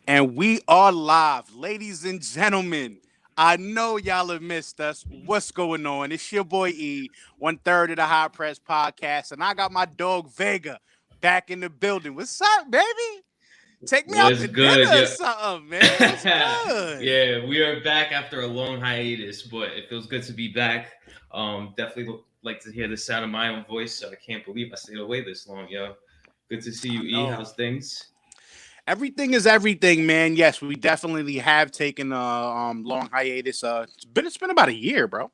And we are live, ladies and gentlemen. I know y'all have missed us. What's going on? It's your boy E, 1/3 of the High Press Podcast, and I got my dog Vega back in the building. What's up, baby? Take me out What's to dinner good? or something, man. What's good? Yeah, we are back after a long hiatus, but it feels good to be back. Definitely like to hear the sound of my own voice. So I can't believe I stayed away this long, yo. Good to see I you, E. know. How's things? Everything is everything, man. Yes, we definitely have taken a long hiatus. It's been about a year, bro.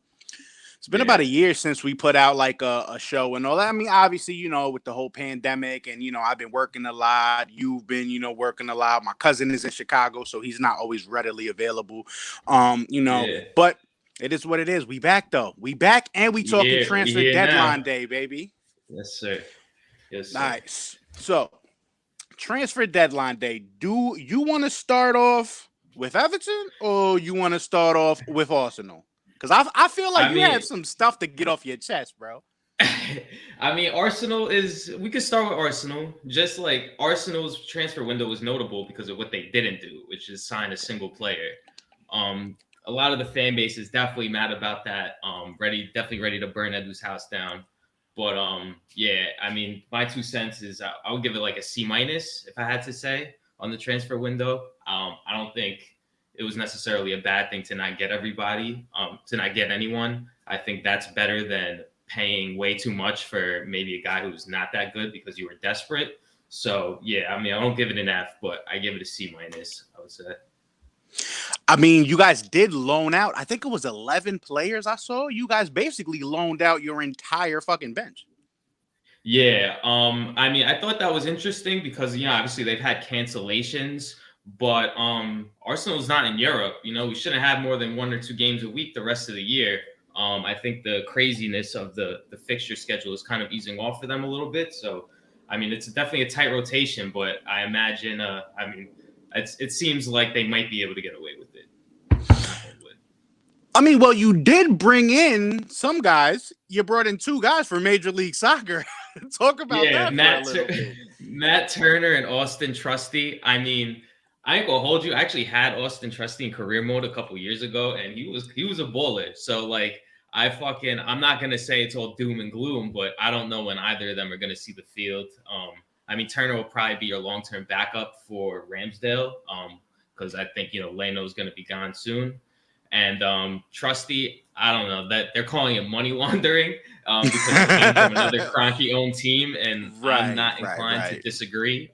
It's been about Yeah, a year since we put out like a show and all that. I mean, obviously, with the whole pandemic and I've been working a lot. You've been, working a lot. My cousin is in Chicago, so he's not always readily available. yeah. But it is what it is. We back though. We back and we We talking here. We transfer here deadline now. day, baby. Yes, sir. Yes, sir. Nice. So transfer deadline day. Do you want to start off with Everton or you want to start off with Arsenal? Because I feel like I you have mean, some stuff to get off your chest, bro. Arsenal is. We could start with Arsenal. Just like Arsenal's transfer window was notable because of what they didn't do, which is sign a single player. Um, a lot of the fan base is definitely mad about that. Definitely ready to burn Edu's house down. But yeah, I mean, my 2 cents is I would give it like a C minus if I had to say on the transfer window. I don't think it was necessarily a bad thing to not get everybody, to not get anyone. I think that's better than paying way too much for maybe a guy who's not that good because you were desperate. So yeah, I mean, I don't give it an F, but I give it a C minus, I would say. I mean, you guys did loan out. I think it was 11 players I saw. You guys basically loaned out your entire fucking bench. Yeah, I mean, I thought that was interesting because obviously they've had cancellations, but Arsenal's not in Europe. We shouldn't have more than 1 or 2 games a week the rest of the year. I think the craziness of the fixture schedule is kind of easing off for them a little bit. So, I mean, it's definitely a tight rotation, but I imagine, I mean, it seems like they might be able to get away with it. Knock on wood. I mean, well, you did bring in some guys. You brought in two guys for Major League Soccer. Talk about Yeah, that for a little bit. Matt Turner and Austin Trusty. I mean, I ain't gonna hold you. I actually had Austin Trusty in career mode a couple years ago, and he was a baller. So like, I'm not gonna say it's all doom and gloom, but I don't know when either of them are gonna see the field. I mean, Turner will probably be your long term backup for Ramsdale, because I think Leno's gonna be gone soon. And Trusty, I don't know that they're calling it money laundering because he came from another Cronky owned team, and I'm Right, not right, inclined to right. disagree.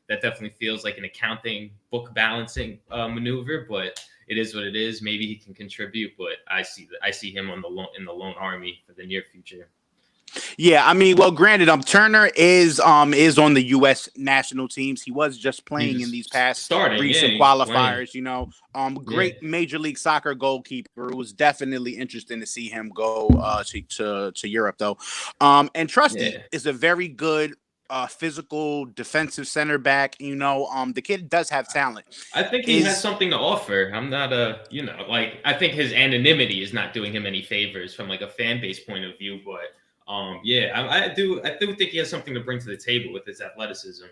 That definitely feels like an accounting book balancing maneuver, but it is what it is. Maybe he can contribute, but I see him on the in the loan army for the near future. Yeah, I mean, well, granted, Turner is on the U.S. national teams. He was just playing in these He's past starting, yeah, recent he's playing, qualifiers. yeah, Great Major League Soccer goalkeeper. It was definitely interesting to see him go to Europe, though. And Trusty yeah. is a very good physical defensive center back. The kid does have talent. I think he has Is something to offer. I'm not like I think his anonymity is not doing him any favors from like a fan base point of view, but yeah, I do think he has something to bring to the table with his athleticism.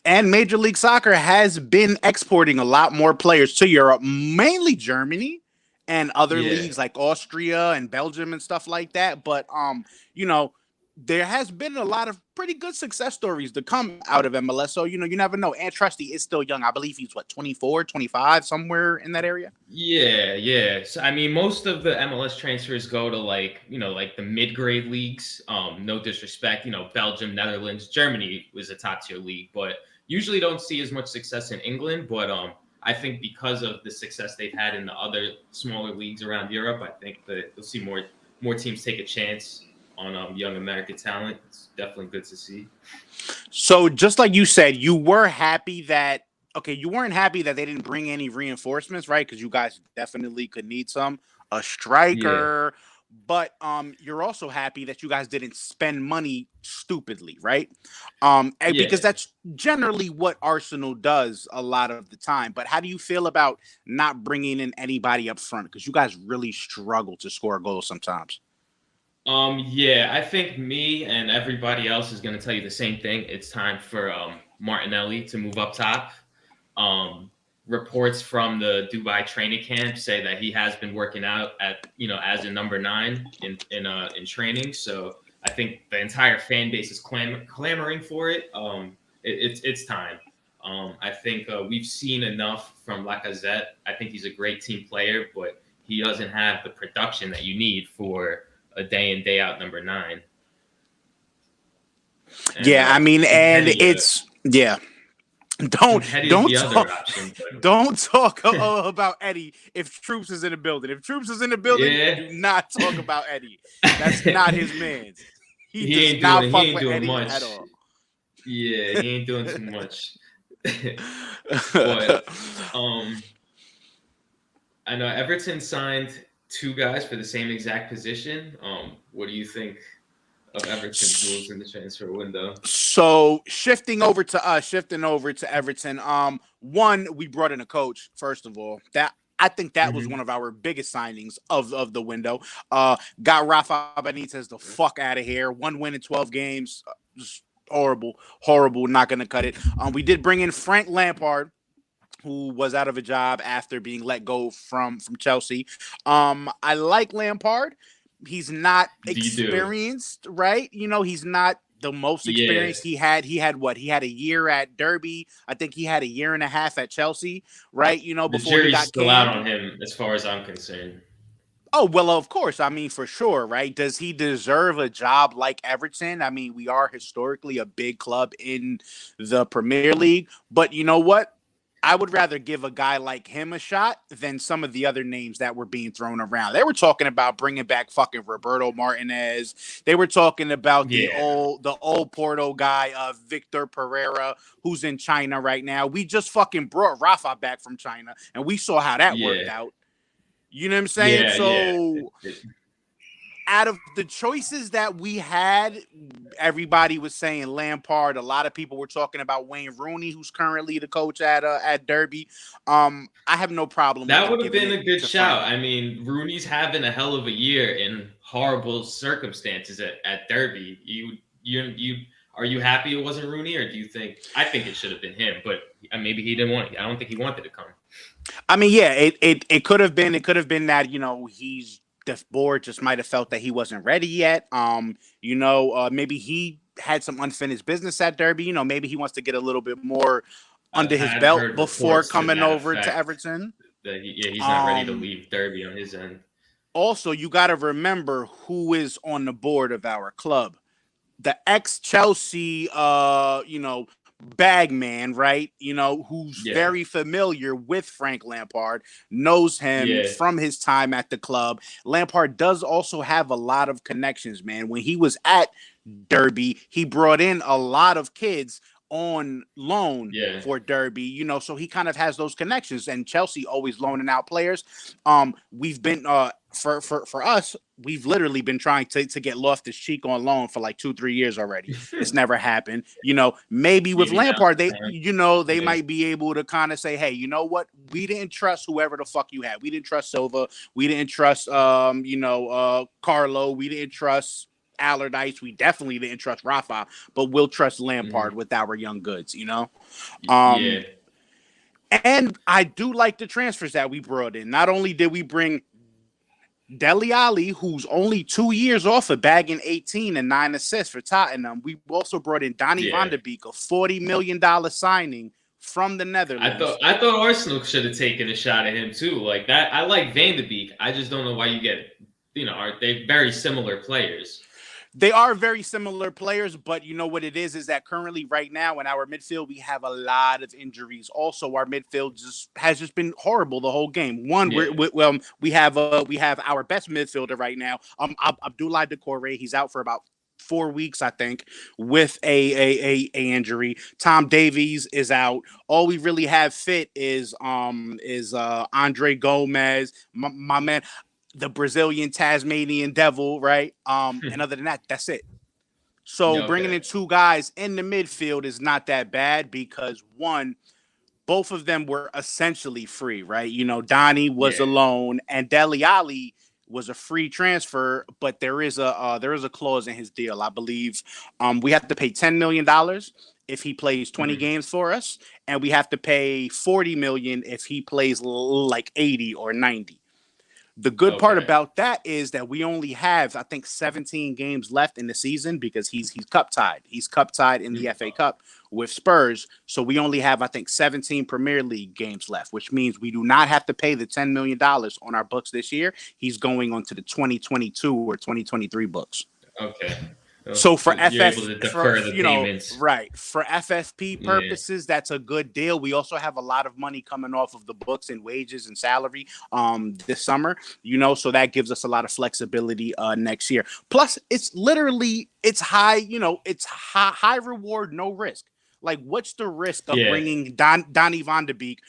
and Major League Soccer has been exporting a lot more players to Europe, mainly Germany and other Yeah. leagues like Austria and Belgium and stuff like that. But you know, there has been a lot of pretty good success stories to come out of MLS. So, you never know. And Trusty is still young. I believe he's what, 24, 25, somewhere in that area. Yeah, yeah. So I mean, most of the MLS transfers go to like the mid-grade leagues. No disrespect, Belgium, Netherlands, Germany was a top-tier league, but usually don't see as much success in England. But I think because of the success they've had in the other smaller leagues around Europe, I think that you'll see more teams take a chance on young American talent. It's definitely good to see. So just like you said, you were happy that okay, you weren't happy that they didn't bring any reinforcements, right? Because you guys definitely could need some a Yeah, striker, but you're also happy that you guys didn't spend money stupidly, right? And because yeah. that's generally what Arsenal does a lot of the time. But how do you feel about not bringing in anybody up front? Because you guys really struggle to score goals sometimes. Yeah, I think me and everybody else is going to tell you the same thing. It's time for Martinelli to move up top. Reports from the Dubai training camp say that he has been working out at as a number 9 in training. So I think the entire fan base is clamoring for it. It's time. I think we've seen enough from Lacazette. I think he's a great team player, but he doesn't have the production that you need for a day in day out number 9. And, yeah, I mean, and it's Don't option, don't talk about Eddie if Troops is in the building. If Troops is in the building, do not talk about Eddie. That's not his man. He does not fuck with Eddie much at all. Yeah, he ain't doing too much. But I know Everton signed 2 guys for the same exact position. What do you think of Everton's moves in the transfer window? So shifting over to Everton. One, we brought in a coach. First of all, that I think that was one of our biggest signings of the window. Got Rafa Benitez the fuck out of here. 1 win in 12 games. Just horrible. Not gonna cut it. We did bring in Frank Lampard, who was out of a job after being let go from Chelsea. I like Lampard. He's not experienced, right? He's not the most experienced. Yeah. He had what? He had a year at Derby. I think he had a year and a half at Chelsea, right? Before he got still out on him, as far as I'm concerned. Oh, well, of course. I mean, for sure, right? Does he deserve a job like Everton? I mean, we are historically a big club in the Premier League, but you know what? I would rather give a guy like him a shot than some of the other names that were being thrown around. They were talking about bringing back fucking Roberto Martinez. They were talking about the old Porto guy, Victor Pereira, who's in China right now. We just fucking brought Rafa back from China, and we saw how that worked out. You know what I'm saying? Out of the choices that we had, everybody was saying Lampard. A lot of people were talking about Wayne Rooney, who's currently the coach at Derby. I have no problem. That would have been a good shout. I mean, Rooney's having a hell of a year in horrible circumstances at Derby. Are you happy it wasn't Rooney, or do you think? I think it should have been him, but maybe he didn't want it. I don't think he wanted to come. I mean, yeah, it could have been. It could have been that the board just might have felt that he wasn't ready yet. Maybe he had some unfinished business at Derby. Maybe he wants to get a little bit more under his belt before coming over to Everton. He's not ready to leave Derby on his end. Also, you got to remember who is on the board of our club. The ex-Chelsea, bag man, right? Who's very familiar with Frank Lampard, knows him from his time at the club. Lampard does also have a lot of connections, man. When he was at Derby, he brought in a lot of kids on loan for Derby, so he kind of has those connections, and Chelsea always loaning out players. We've been for us, we've literally been trying to get Loftus-Cheek on loan for like 2-3 years already. It's never happened. Maybe with Lampard, they might be able to kind of say, hey, you know what? We didn't trust whoever the fuck you had. We didn't trust Silva. We didn't trust Carlo. We didn't trust Allardyce. We definitely didn't trust Rafa, but we'll trust Lampard with our young goods, And I do like the transfers that we brought in. Not only did we bring Dele Alli, who's only 2 years off of bagging 18 and 9 assists for Tottenham, we also brought in Donny van de Beek, a $40 million signing from the Netherlands. I thought Arsenal should have taken a shot at him too. Like that, I like Van de Beek. I just don't know why you get, are they very similar players? They are very similar players, but you know what it is that currently right now in our midfield, we have a lot of injuries. Also, our midfield has been horrible the whole game. We have our best midfielder right now, Abdoulaye Doucouré. He's out for about 4 weeks, I think, with a injury. Tom Davies is out. All we really have fit is Andre Gomez, my man, the Brazilian Tasmanian Devil, right? And other than that, that's it. So bringing in 2 guys in the midfield is not that bad because both of them were essentially free, right? Donny was a loan and Dele Alli was a free transfer, but there is a clause in his deal, I believe. We have to pay $10 million if he plays 20 Mhm. games for us, and we have to pay 40 million if he plays like 80 or 90. The good part Okay. about that is that we only have, I think, 17 games left in the season because he's cup tied. He's cup tied in the FA Cup with Spurs. So we only have, I think, 17 Premier League games left, which means we do not have to pay the $10 million on our books this year. He's going on to the 2022 or 2023 books. Okay. So So for you're able FF to for defer the you know payments. right for FFP Yeah. purposes, that's a good deal. We also have a lot of money coming off of the books and wages and salary this summer, so that gives us a lot of flexibility next year. Plus, it's high, it's high reward, no risk. Like, what's the risk of Yeah. bringing Donny van de Beek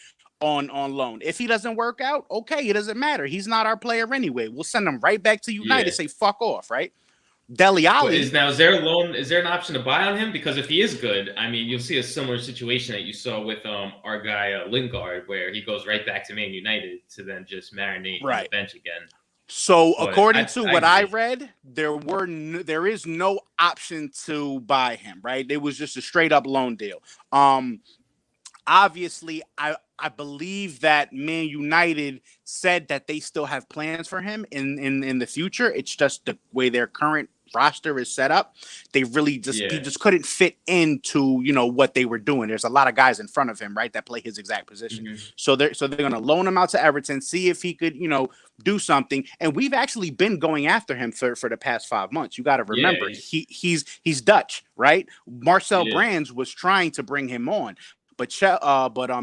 on loan? If he doesn't work out, okay, it doesn't matter. He's not our player anyway. We'll send him right back to United. Yeah. Say fuck off, right? Dele But Alli. is there a loan? Is there an option to buy on him? Because if he is good, I mean, you'll see a similar situation that you saw with our guy Lingard, where he goes right back to Man United to then just marinate on the Right. bench again. So But according to I what I agree. read, there is no option to buy him, right? It was just a straight up loan deal. Obviously, I believe that Man United said that they still have plans for him in the future. It's just the way their current roster is set up. They really he just couldn't fit into what they were doing. There's a lot of guys in front of him, right, that play his exact position. Mm-hmm. So they're going to loan him out to Everton, see if he could do something. And we've actually been going after him for the past 5 months. You got to remember, he's Dutch, right? Marcel Brands was trying to bring him on. But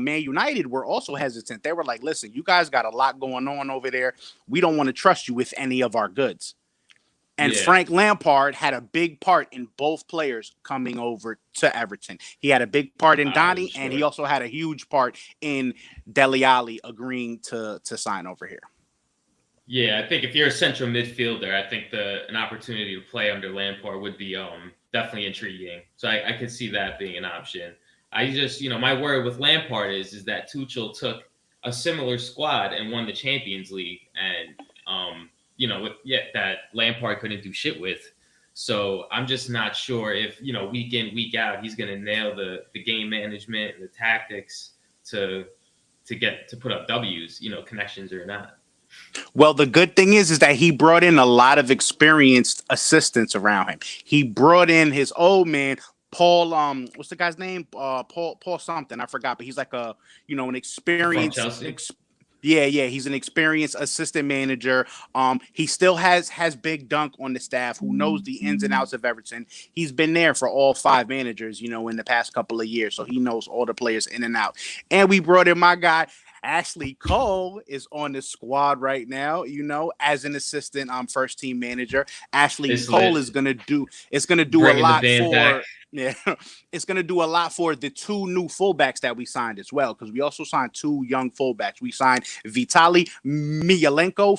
Man United were also hesitant. They were like, listen, you guys got a lot going on over there. We don't want to trust you with any of our goods. And Frank Lampard had a big part in both players coming over to Everton. He had a big part in Donny, and he also had a huge part in Dele Alli agreeing to sign over here. Yeah, I think if you're a central midfielder, I think an opportunity to play under Lampard would be definitely intriguing. So I could see that being an option. I just, my worry with Lampard is that Tuchel took a similar squad and won the Champions League, and that Lampard couldn't do shit with. So I'm just not sure if week in, week out, he's going to nail the game management and the tactics to put up W's, connections or not. Well, the good thing is that he brought in a lot of experienced assistants around him. He brought in his old man, Paul, what's the guy's name? Paul something. I forgot, but he's like an experienced. He's an experienced assistant manager. He still has Big Dunk on the staff, who knows the ins and outs of Everton. He's been there for all 5 managers, in the past couple of years, so he knows all the players in and out. And we brought in my guy Ashley Cole is on the squad right now, as an assistant first team manager. Ashley Cole is gonna do a lot for it's going to do a lot for the 2 new fullbacks that we signed as well, because we also signed 2 young fullbacks. We signed Vitaly Miyalenko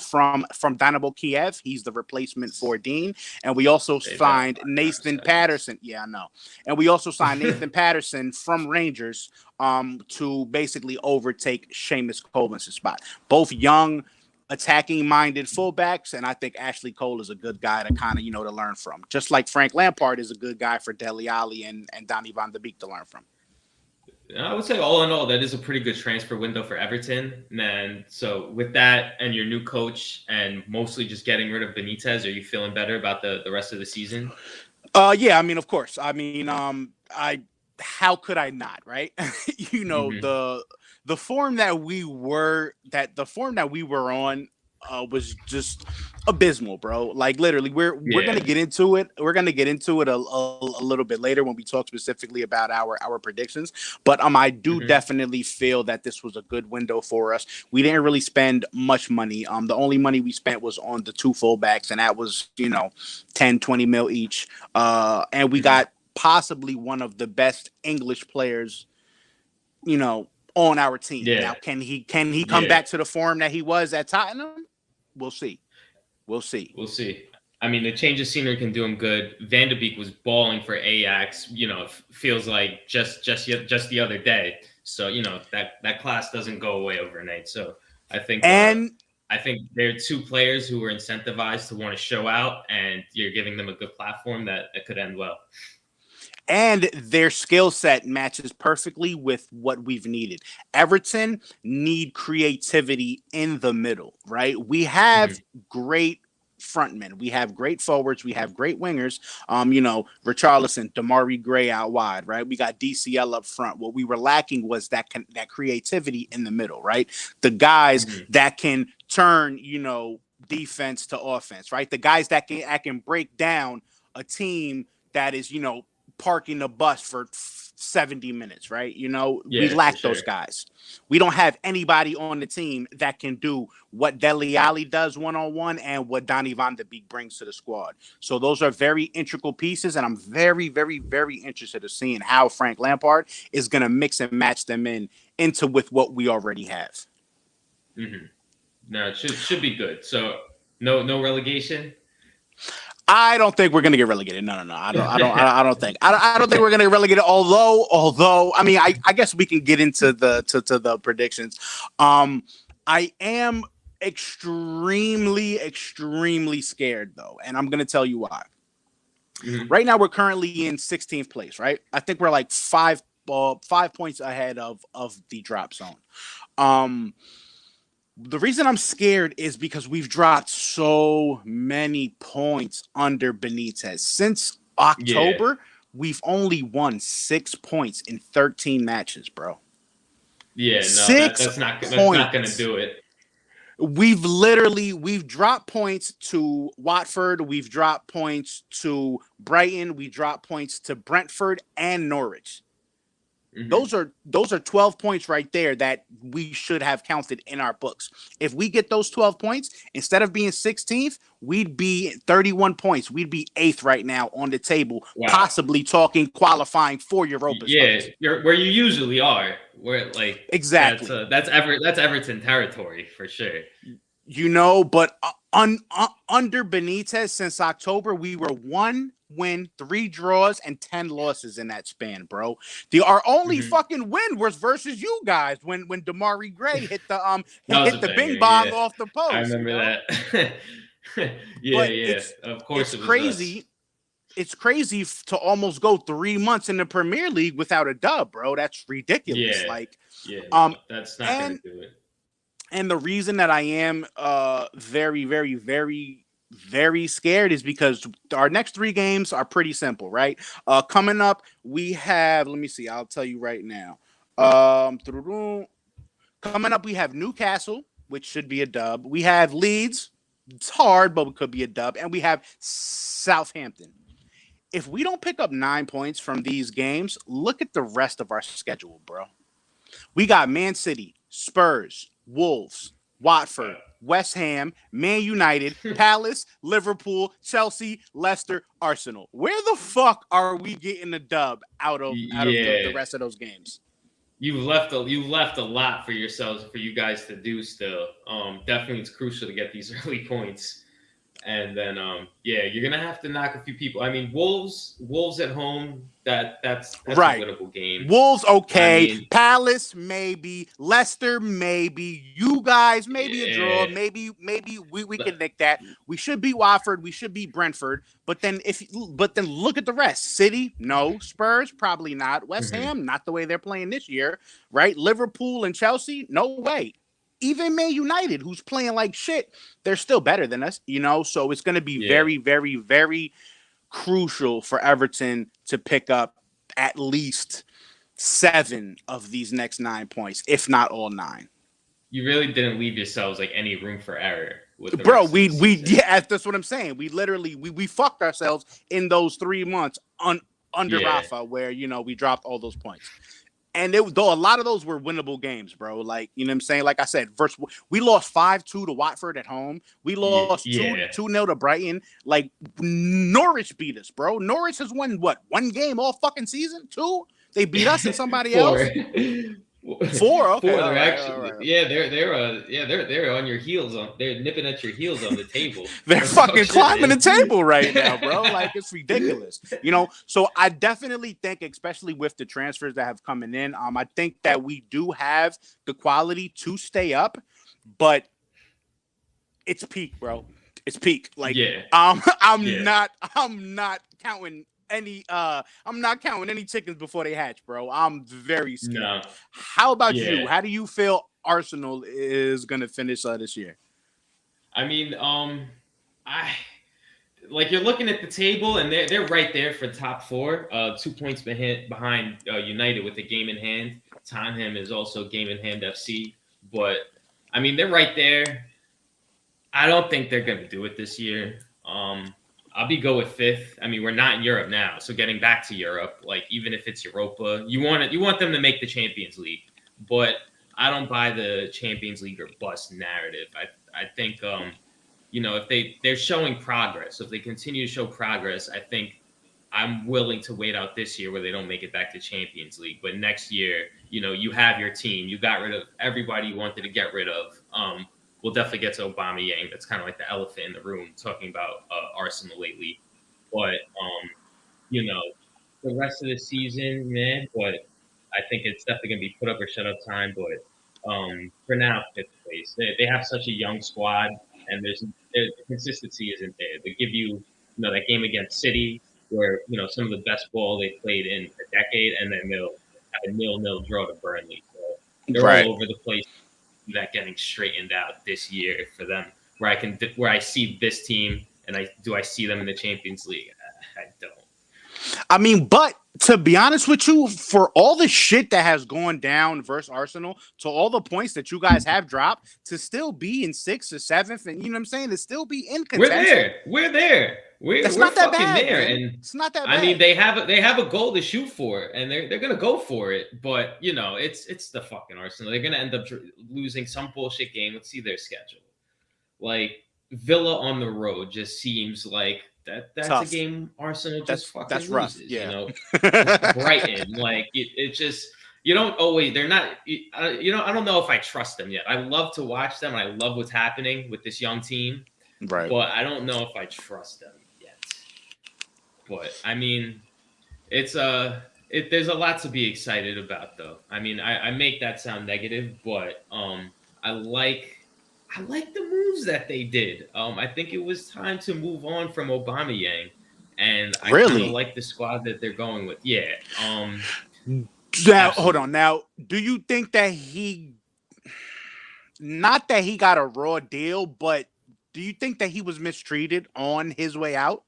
from Dynamo Kiev. He's the replacement for Dean. And we also signed Nathan Patterson. Yeah, I know. And we also signed Nathan Patterson from Rangers to basically overtake Seamus Coleman's spot. Both young, attacking-minded fullbacks, and I think Ashley Cole is a good guy to kind of, to learn from. Just like Frank Lampard is a good guy for Dele Alli and Donny van de Beek to learn from. I would say all in all, that is a pretty good transfer window for Everton. And so with that and your new coach and mostly just getting rid of Benitez, are you feeling better about the rest of the season? Yeah, I mean, of course. I mean, how could I not, right? The form that we were on was just abysmal, bro. Like, literally, we're gonna get into it. We're gonna get into it a little bit later when we talk specifically about our predictions. But I do definitely feel that this was a good window for us. We didn't really spend much money. The only money we spent was on the 2 fullbacks, and that was 10-20 mil each. And we got possibly one of the best English players, on our team. Yeah. Now, can he come back to the form that he was at Tottenham? We'll see. I mean, the change of scenery can do him good. Van de Beek was balling for Ajax. Feels like just the other day. So that class doesn't go away overnight. So I think there are 2 players who are incentivized to want to show out, and you're giving them a good platform that could end well. and their skill set matches perfectly with what we've needed. Everton need creativity in the middle, right? We Mhm. have great frontmen, we have great forwards, we have great wingers. Richarlison, Damari Gray out wide, right? We got DCL up front. What we were lacking was that creativity in the middle, right? The guys Mhm. that can turn, defense to offense, right? The guys that can break down a team that is, parking the bus for 70 minutes, right? We Yeah, for lack sure. those guys. We don't have anybody on the team that can do what Dele Alli does one-on-one and what Donny van de Beek brings to the squad. So those are very integral pieces, and I'm very, very, very interested in seeing how Frank Lampard is going to mix and match them into with what we already have. Hmm. No, it should be good. So no relegation. I don't think we're going to get relegated. No. I don't think we're going to get relegated. Although, I mean, I guess we can get into the predictions. I am extremely, extremely scared though, and I'm going to tell you why. Mhm. Right now, we're currently in 16th place. Right, I think we're like 5 points ahead of the drop zone. Um, the reason I'm scared is because we've dropped so many points under Benitez. Since Yeah. October, we've only won 6 points in 13 matches, bro. Yeah. No, Six that's not gonna points. do it. We've dropped points to Watford, we've dropped points to Brighton, we dropped points to Brentford and Norwich. Hmm. Those are 12 points right there that we should have counted in our books. If we get those 12 points, instead of being 16th, we'd be 31 points. We'd be 8th right now on the table, Wow. possibly talking qualifying for Europa Yeah, spots. you're where you usually are. Where like Exactly. that's Everton territory for sure. But under Benitez since October, we were 1 win, 3 draws, and 10 losses in that span, bro. Our only Hmm. fucking win was versus you guys when Damari Gray hit the That was a hit the banger. bing bong Yeah, off the I post, remember that. Yeah, But yeah. it's Of course, it's it was us. crazy. It's crazy to almost go 3 months in the Premier League without a dub, bro. That's ridiculous. Yeah, Like, yeah. No, um, that's not gonna and do it. And the reason that I am very, very, very, very scared is because our next 3 games are pretty simple, right? Coming up, we have, let me see, I'll tell you right now. Coming up, we have Newcastle, which should be a dub. We have Leeds. It's hard, but it could be a dub. And we have Southampton. If we don't pick up 9 points from these games, look at the rest of our schedule, bro. We got Man City, Spurs, Wolves, Watford, West Ham, Man United, Palace, Liverpool, Chelsea, Leicester, Arsenal. Where the fuck are we getting a dub out of the Yeah, rest of those games? you've left a lot for yourselves for you guys to do still. Definitely it's crucial to get these early points. And then yeah, you're gonna have to knock a few people. I mean, Wolves at home, that's a Right. winnable game. Wolves I okay, mean, Palace maybe, Leicester maybe, you guys maybe a draw, yeah, maybe we can nick that. We should beat Watford, we should beat Brentford, but then look at the rest. City, no. Spurs, probably not. West mhm, Ham, not the way they're playing this year, right? Liverpool and Chelsea, no way. Even Man United, who's playing like shit, they're still better than us. So it's going to be yeah. very, very, very crucial for Everton to pick up at least 7 of these next 9 points, if not all 9. You really didn't leave yourselves like any room for error with the Bro, rest of we the we season. yeah, that's what I'm saying. We literally we fucked ourselves in those 3 months under Yeah. Rafa, where we dropped all those points. And though a lot of those were winnable games, bro. Like, you know what I'm saying? Like I said, we lost 5-2 to Watford at home. We lost 2 Yeah. 2-0 to Brighton. Like, Norwich beat us, bro. Norwich has won what, 1 game all fucking season? 2? They beat us and somebody Four. else? 4? Okay, Four. all They're right, all actually right. they're on your heels on they're nipping at your heels on the table. They're That's how fucking shit climbing the is. table right now, bro. Like, it's ridiculous. So I definitely think, especially with the transfers that have coming in, I think that we do have the quality to stay up, but it's peak, bro. It's peak. Like, Yeah. I'm Yeah. not I'm not counting I'm not counting any chickens before they hatch, bro. I'm very scared. No. How about Yeah. you? How do you feel Arsenal is gonna finish this year? I mean, I like you're looking at the table and they're right there for top four, 2 points behind United with a game in hand. Tottenham is also game in hand FC, but I mean they're right there. I don't think they're going to do it this year. Go with fifth. I mean, we're not in Europe now, so getting back to Europe, like even if it's Europa, you want them to make the Champions League, but I don't buy the Champions League or bust narrative. I think if they're showing progress, so if they continue to show progress, I think I'm willing to wait out this year where they don't make it back to Champions League. But next year, you have your team. You got rid of everybody you wanted to get rid of. We'll definitely get to Aubameyang. That's kind of like the elephant in the room talking about Arsenal lately. But you know, the rest of the season, man. But I think it's definitely gonna be put up or shut up time. But for now, fifth place. They have such a young squad, and the consistency isn't there. They give you that game against City where some of the best ball they played in a decade, and then they'll have a 0-0 draw to Burnley. So they're all Right. over the place. That getting straightened out this year for them, where I see this team and I see them in the Champions League. I don't. I mean, but to be honest with you, for all the shit that has gone down versus Arsenal, to all the points that you guys have dropped, to still be in sixth or seventh, and you know what I'm saying, to still be in We're contention. there. We're there. It's We're not that fucking bad, there, man. and It's not that I bad. mean they have a goal to shoot for, and they're gonna go for it. But it's the fucking Arsenal. They're gonna end up losing some bullshit game. Let's see their schedule. Like Villa on the road just seems like that's Tough. a game Arsenal just That's fucking rough. loses. Yeah. Brighton, like it just you don't always they're not I don't know if I trust them yet. I love to watch them. I love what's happening with this young team, Right. but I don't know if I trust them yet. But I mean, it's there's a lot to be excited about though. I mean, I make that sound negative, but I like the moves that they did. I think it was time to move on from Aubameyang, and I kind of Really? like the squad that they're going with. Yeah. Now, hold Absolutely. on. Now, do you think that not that he got a raw deal, but do you think that he was mistreated on his way out?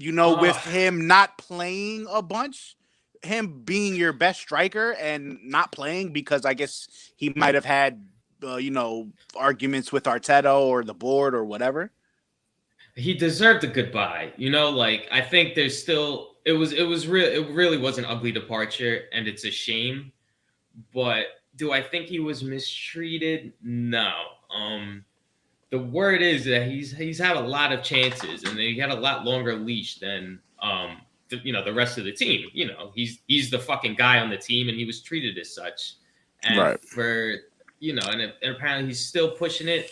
Uh, With him not playing a bunch, him being your best striker and not playing because I guess he might have had, arguments with Arteta or the board or whatever. he deserved a goodbye. Like I think there's still it really was an ugly departure, and it's a shame. But do I think he was mistreated? No. The word is that he's had a lot of chances, and he had a lot longer leash than the rest of the team. He's the fucking guy on the team, and he was treated as such. And Right. for and apparently he's still pushing it.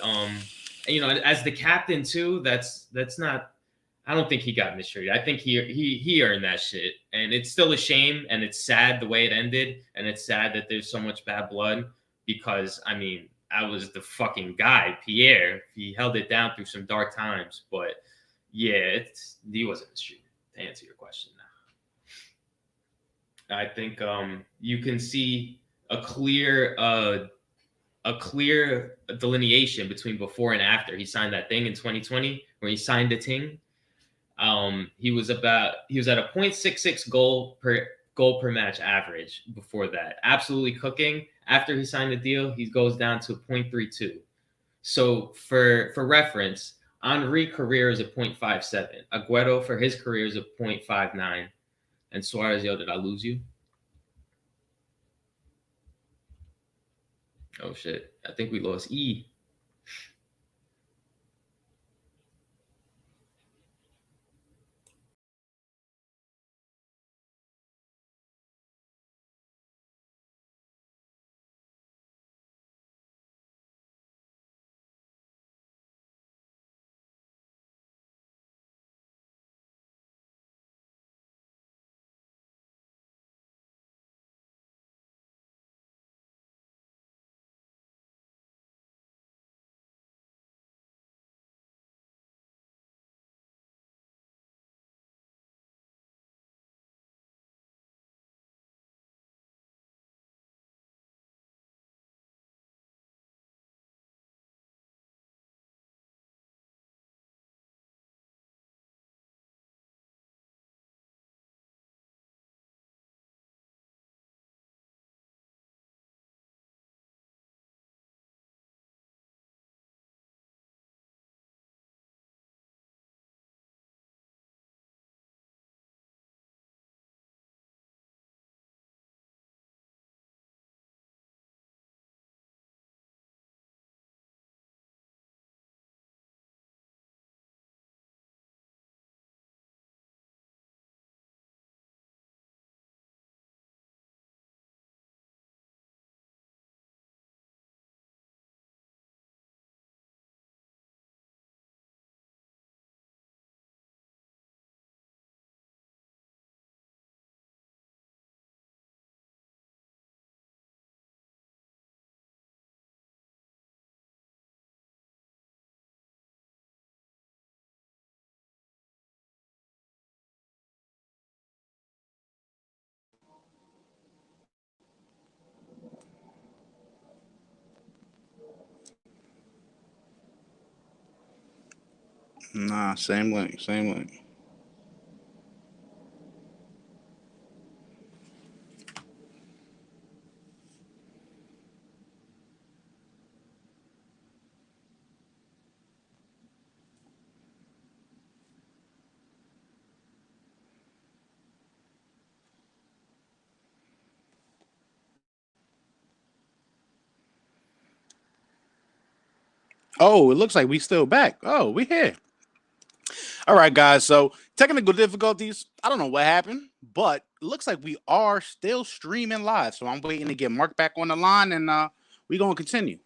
As the captain too, that's not. I don't think he got mistreated. I think he earned that shit, and it's still a shame, and it's sad the way it ended, and it's sad that there's so much bad blood because I mean I was the fucking guy, Pierre. He held it down through some dark times, but yeah, he wasn't mistreated. To answer your question, now, I think you can see a clear delineation between before and after he signed that thing in 2020, where he signed the ting. He was at a 0.66 goal per match average before that. Absolutely cooking. After he signed the deal, he goes down to 0.32. So for reference, Henry career is a 0.57. Aguero for his career is a 0.59. And Suarez, yo, did I lose you? Oh shit. I think we lost E. Nah, same link, same link. Oh, it looks like we still back. Oh, we here. All right, guys. So technical difficulties. I don't know what happened, but it looks like we are still streaming live. So I'm waiting to get Mark back on the line, and we gonna continue.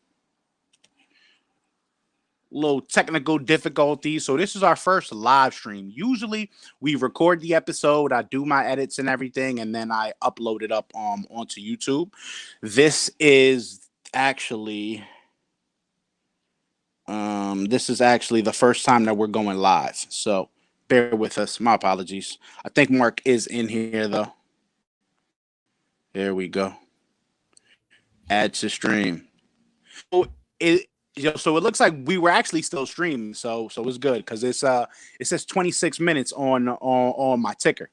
Little technical difficulties. So this is our first live stream. Usually we record the episode, I do my edits and everything, and then I upload it up onto YouTube. This is actually the first time that we're going live. So bear with us. My apologies. I think Mark is in here though. There we go. Add to stream. So so it looks like we were actually still streaming. So it's good because it says 26 minutes on my ticker.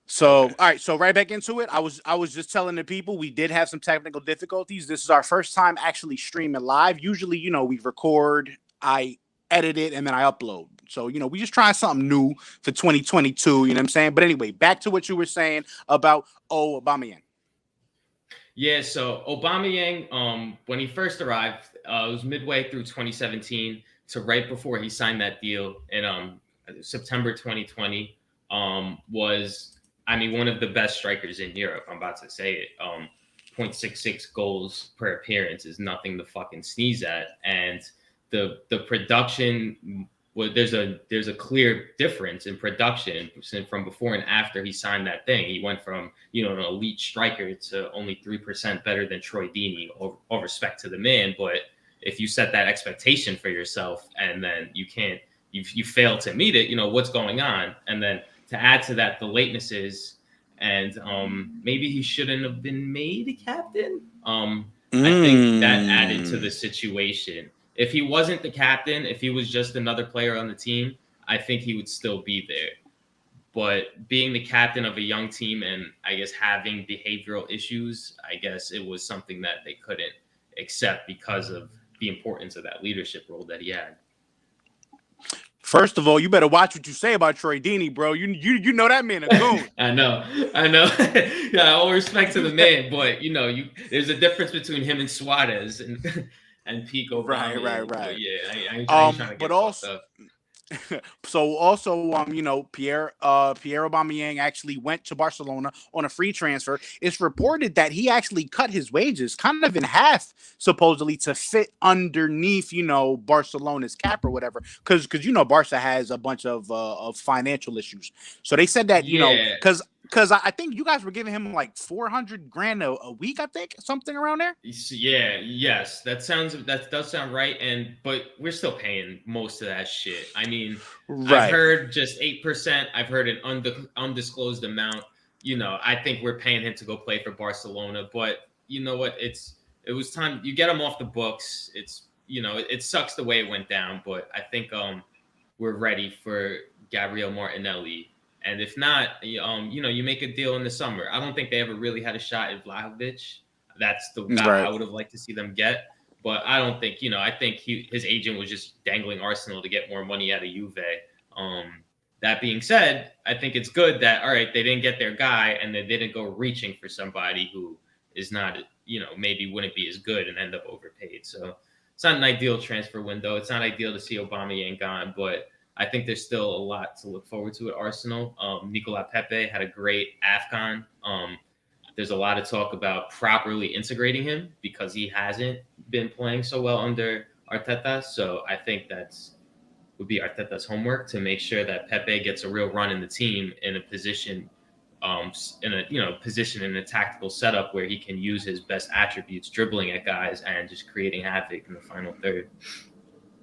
So all right, so right back into it. I was just telling the people we did have some technical difficulties. This is our first time actually streaming live. Usually, we record, I edit it, and then I upload. So, we just trying something new for 2022, you know what I'm saying? But anyway, back to what you were saying about Aubameyang. Yeah, so Aubameyang, when he first arrived, it was midway through 2017 to right before he signed that deal in September 2020. Was one of the best strikers in Europe. I'm about to say it. 0.66 goals per appearance is nothing to fucking sneeze at, and the production. Well, there's a clear difference in production from before and after he signed that thing. He went from an elite striker to only 3% better than Troy Deeney. All respect to the man, but if you set that expectation for yourself and then you fail to meet it, what's going on? And then to add to that, the latenesses, and maybe he shouldn't have been made a captain. I think that added to the situation. If he wasn't the captain, if he was just another player on the team, I think he would still be there. But being the captain of a young team and I guess having behavioral issues, I guess it was something that they couldn't accept because of the importance of that leadership role that he had. First of all, you better watch what you say about Troy Deeney, bro. You know that man a goon. I know. Yeah, all respect to the man, but there's a difference between him and Suarez and Pico. Right. But yeah, I ain't trying to get but also, up. So also, Pierre Aubameyang actually went to Barcelona on a free transfer. It's reported that he actually cut his wages kind of in half, supposedly to fit underneath, Barcelona's cap or whatever. Because Barca has a bunch of financial issues. So they said that because I think you guys were giving him like $400,000 a week, I think, something around there. Yeah, yes, that does sound right, but we're still paying most of that shit. Right. I've heard just 8%. I've heard an undisclosed amount. I think we're paying him to go play for Barcelona, but you know what? It was time. You get him off the books. It sucks the way it went down, but I think we're ready for Gabriel Martinelli. And if not, you make a deal in the summer. I don't think they ever really had a shot at Vlahovic. That's the guy I would have liked to see them get. But I don't think, I think his agent was just dangling Arsenal to get more money out of Juve. That being said, I think it's good that, all right, they didn't get their guy and they didn't go reaching for somebody who is not, maybe wouldn't be as good and end up overpaid. So it's not an ideal transfer window. It's not ideal to see Aubameyang gone, but I think there's still a lot to look forward to at Arsenal. Nicolas Pepe had a great AFCON. There's a lot of talk about properly integrating him because he hasn't been playing so well under Arteta. So I think would be Arteta's homework to make sure that Pepe gets a real run in the team in a position, in a tactical setup where he can use his best attributes, dribbling at guys and just creating havoc in the final third.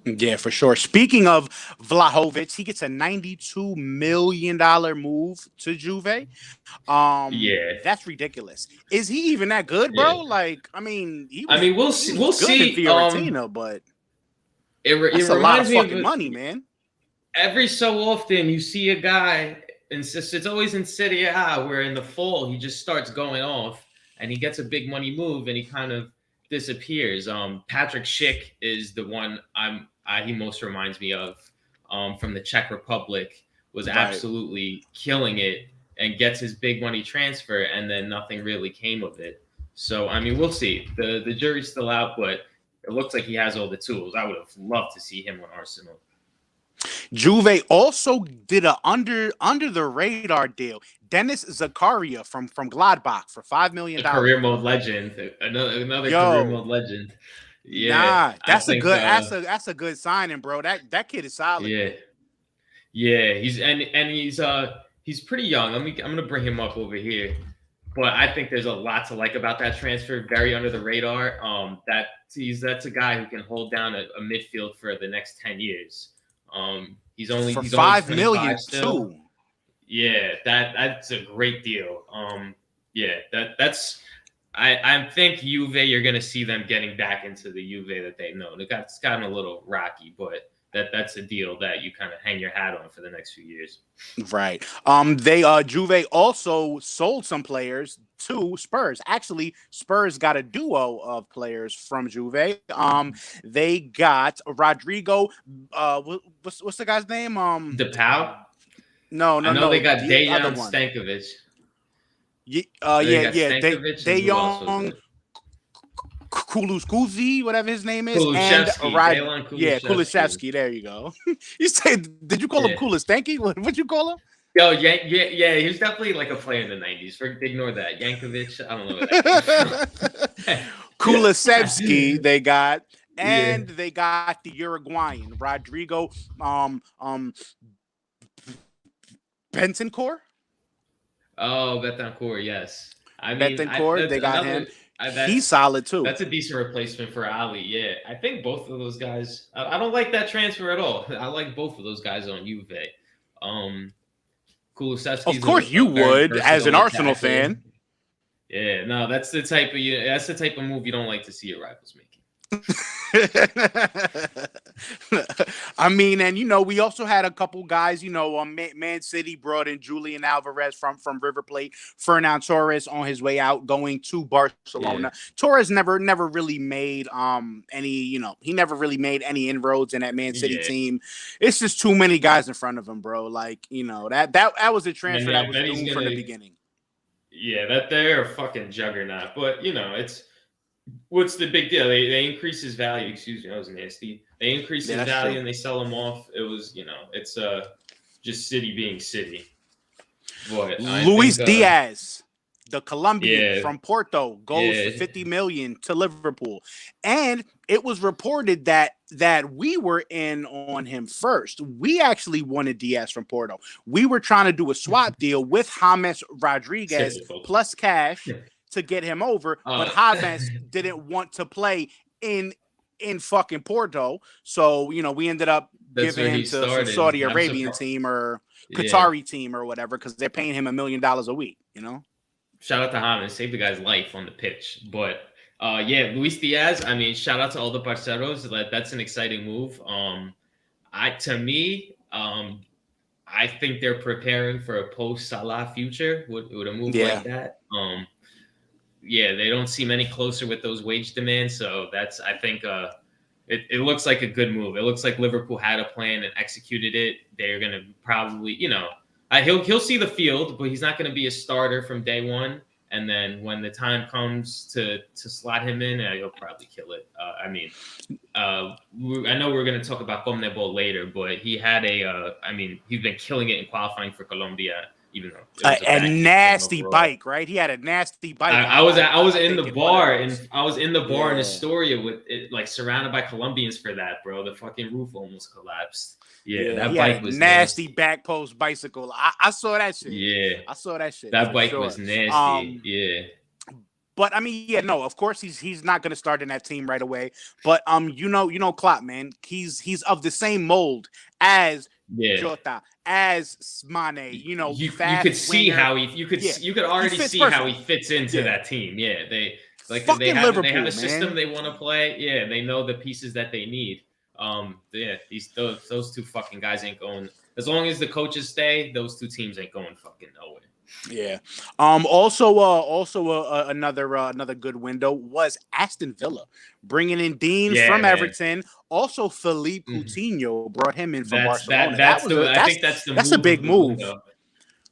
Yeah, for sure. Speaking of Vlahovic, he gets a $92 million move to Juve. That's ridiculous. Is he even that good, bro? Yeah. We'll see. We'll see. In Fiorentina, but it reminds a lot of fucking money, man. every so often you see a guy, and it's always in Serie A where in the fall he just starts going off and he gets a big money move and he kind of disappears. Patrick Schick is the one he most reminds me of from the Czech Republic. Was absolutely killing it and gets his big money transfer, and then nothing really came of it. So I mean, we'll see. The jury's still out, but it looks like he has all the tools. I would have loved to see him on Arsenal. Juve also did a under the radar deal. Dennis Zakaria from Gladbach for $5 million. Career mode legend. Another career mode legend. Yeah, that's a good signing, bro. That kid is solid. Yeah, he's pretty young. I'm gonna bring him up over here. But I think there's a lot to like about that transfer. Very under the radar. That's a guy who can hold down a midfield for the next 10 years. He's only $5 million too. Yeah, that's a great deal. I think Juve, you're gonna see them getting back into the Juve that they know. It's gotten a little rocky, but that's a deal that you kind of hang your hat on for the next few years. Right. Juve also sold some players to Spurs. Actually, Spurs got a duo of players from Juve. They got Rodrigo. What's the guy's name? DePau? No. They got Dejan Stankovic. De Jong, Kulusevski, whatever his name is, and Kulusevski. There you go. You say? Did you call him Kulistanky? What'd you call him? Yo, yeah, he was definitely like a player in the 90s. Ignore that. Yankovic, I don't know what that is. Kulusevski, they got, and they got the Uruguayan Rodrigo Bentancur. Oh, Bentancur, yes. Bentancur, they got him. He's solid too. That's a decent replacement for Ali. Yeah, I think both of those guys. I don't like that transfer at all. I like both of those guys on Juve. Kulusevski. Of course, you would as an Arsenal fan. Yeah, no, that's the type of move you don't like to see your rivals making. I mean, and we also had a couple guys. Man City brought in Julian Alvarez from River Plate. Fernan Torres on his way out, going to Barcelona. Yeah. Torres never really made any. He never really made any inroads in that Man City team. It's just too many guys in front of him, bro. Like that was a transfer that was doomed from the beginning. Yeah, that they're a fucking juggernaut. But it's. What's the big deal? They increase his value. Excuse me, that was nasty. They increase his value and they sell him off. It was, it's just City being City. But Luis Diaz, the Colombian from Porto, goes for $50 million to Liverpool, and it was reported that we were in on him first. We actually wanted Diaz from Porto. We were trying to do a swap deal with James Rodriguez plus cash. To get him over, but James didn't want to play in fucking Porto, so we ended up giving him to some Saudi Arabian team or Qatari team or whatever because they're paying him $1 million a week. Shout out to James, saved the guy's life on the pitch. But Luis Diaz. I mean, shout out to all the parceros. That's an exciting move. I think they're preparing for a post Salah future with a move like that. They don't seem any closer with those wage demands. So I think it looks like a good move. It looks like Liverpool had a plan and executed it. They're going to probably, he'll see the field, but he's not going to be a starter from day one. And then when the time comes to slot him in, he'll probably kill it. I know we're going to talk about CONMEBOL later, but he had he's been killing it in qualifying for Colombia. Even though a nasty bike, right? He had a nasty bike. I was in the bar in Astoria with it, like surrounded by Colombians for that, bro. The fucking roof almost collapsed. That bike was nasty back post bicycle. I saw that shit. Yeah, I saw that shit. That bike was nasty. But of course he's not going to start in that team right away. But Klopp, man, he's of the same mold as Jota, as Mane. You could see how you could already see how he fits into that team. Yeah, they have a system they want to play. Yeah, they know the pieces that they need. Yeah, those two fucking guys ain't going. As long as the coaches stay, those two teams ain't going fucking nowhere. Yeah. Also, another good window was Aston Villa bringing in Dean Yeah, from man. Everton. Also, Philippe Mhm. Coutinho brought him in from That's Barcelona. that's the I think that's the That's a move big of the move. window.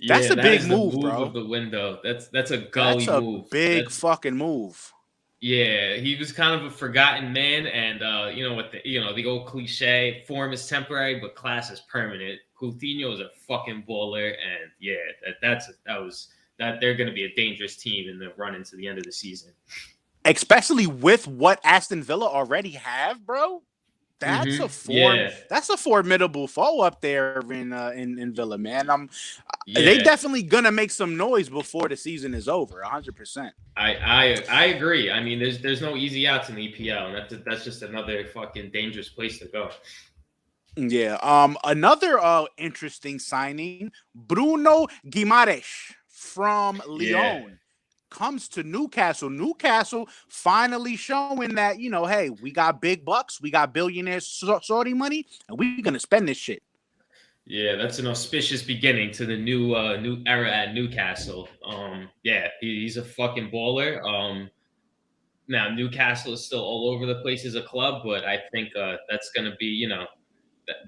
That's Yeah, a that big is the move, move of bro. the window. That's a That's gully a move. big That's fucking move. Yeah, he was kind of a forgotten man, and what the old cliche: form is temporary, but class is permanent. Coutinho is a fucking baller, and yeah, that they're going to be a dangerous team in the run into the end of the season. Especially with what Aston Villa already have, bro. Yeah, That's a formidable foe up there in Villa, man. They yeah. definitely gonna make some noise before the season is over. 100%. I agree. I mean, there's no easy outs in the EPL, and that's just another fucking dangerous place to go. Yeah. Another interesting signing, Bruno Guimaraes from Yeah, Lyon comes to Newcastle. Newcastle finally showing that, hey, we got big bucks, we got billionaires Saudi money, and we're gonna spend this shit. yeah. That's an auspicious beginning to the new era at Newcastle. Yeah, he's a fucking baller. Now Newcastle is still all over the place as a club, but I think that's going to be,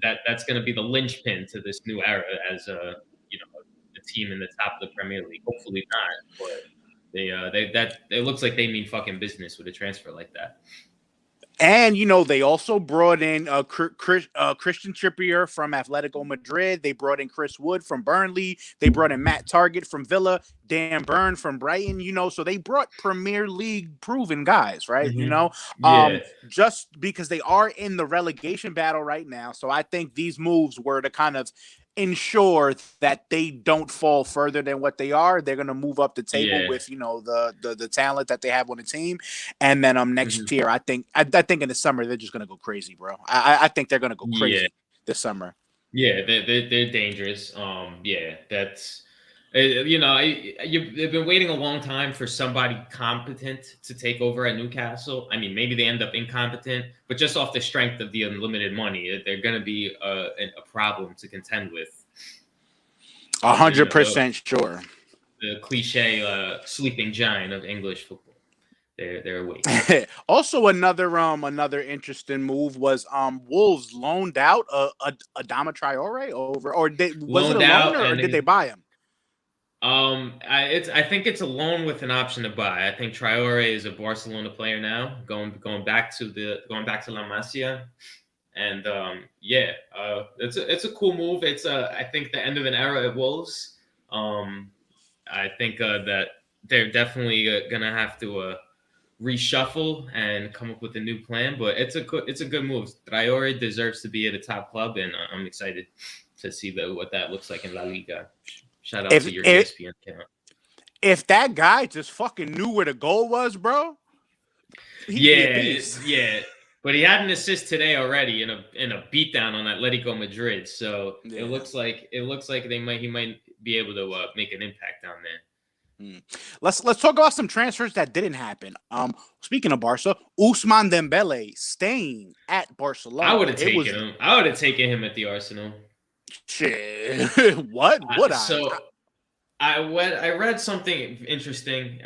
that's going to be the linchpin to this new era as a team in the top of the Premier League. Hopefully not, but they it looks like they mean fucking business with a transfer like that. And they also brought in Christian Trippier from Atletico Madrid. They brought in Chris Wood from Burnley. They brought in Matt Target from Villa. Dan Burn from Brighton. So they brought Premier League proven guys, right? Yeah, Just because they are in the relegation battle right now. So I think these moves were to kind of ensure that they don't fall further than what they are. They're going to move up the table yeah. with the talent that they have on the team, and then next year I think in the summer they're just going to go crazy, bro. I think they're going to go Yeah, crazy this summer. yeah, they're dangerous. Yeah, that's you've been waiting a long time for somebody competent to take over at Newcastle. I mean, maybe they end up incompetent, but just off the strength of the unlimited money, they're going to be a problem to contend with. 100% sure. The cliche sleeping giant of English football. They're awake. Also, another interesting move was Wolves loaned out Adama Traore over, or was it a Loaned out, loaner or and did they buy him? I think it's a loan with an option to buy. I think Traore is a Barcelona player now, going back to La Masia, and it's a cool move. It's I think the end of an era at Wolves. I think that they're definitely gonna have to reshuffle and come up with a new plan. But it's a good move. Traore deserves to be at a top club, and I'm excited to see what that looks like in La Liga. Shout out to your ESPN account. If that guy just fucking knew where the goal was, bro, he'd be a beast. Yeah. But he had an assist today already in a beatdown on Atletico Madrid. So it looks like he might be able to make an impact down there. Let's talk about some transfers that didn't happen. Speaking of Barca, Ousmane Dembele staying at Barcelona. I would have taken him. I would have taken him at the Arsenal. Shit. What would I? So I read something interesting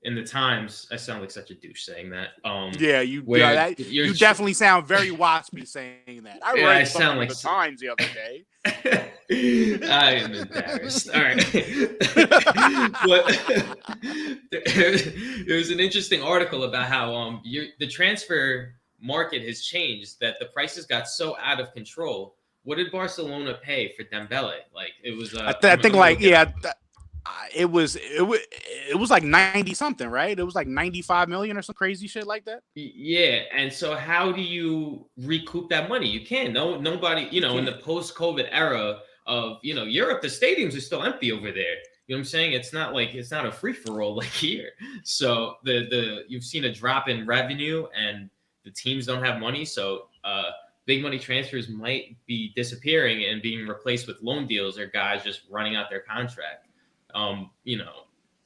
in the Times. I sound like such a douche saying that. Yeah, you definitely sound very waspy saying that. I read something in the Times the other day. I am embarrassed. All right. But there was an interesting article about how the transfer market has changed, that the prices got so out of control. What did Barcelona pay for Dembele? Like it was I think it was like 90 something, right? It was like 95 million or some crazy shit like that. Yeah, and so how do you recoup that money? You can't. Nobody, in the post-COVID era of, Europe, the stadiums are still empty over there. You know what I'm saying? It's not a free-for-all like here. So you've seen a drop in revenue and the teams don't have money. So big money transfers might be disappearing and being replaced with loan deals or guys just running out their contract.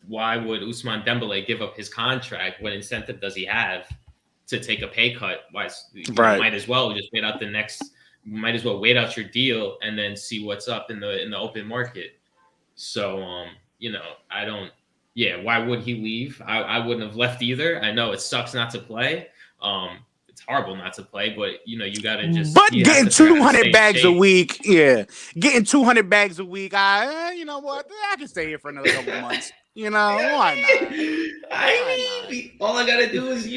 Why would Ousmane Dembele give up his contract? What incentive does he have to take a pay cut. Right. Might as well just wait out might as well wait out your deal and then see what's up in the open market. So, I don't. Yeah, why would he leave? I wouldn't have left either. I know it sucks not to play. It's horrible not to play, but you gotta just. But You getting have to figure out how to 200 stay in bags a shape. week, getting 200 bags a week. You know what? I can stay here for another couple months. Why not? I mean, all I gotta do is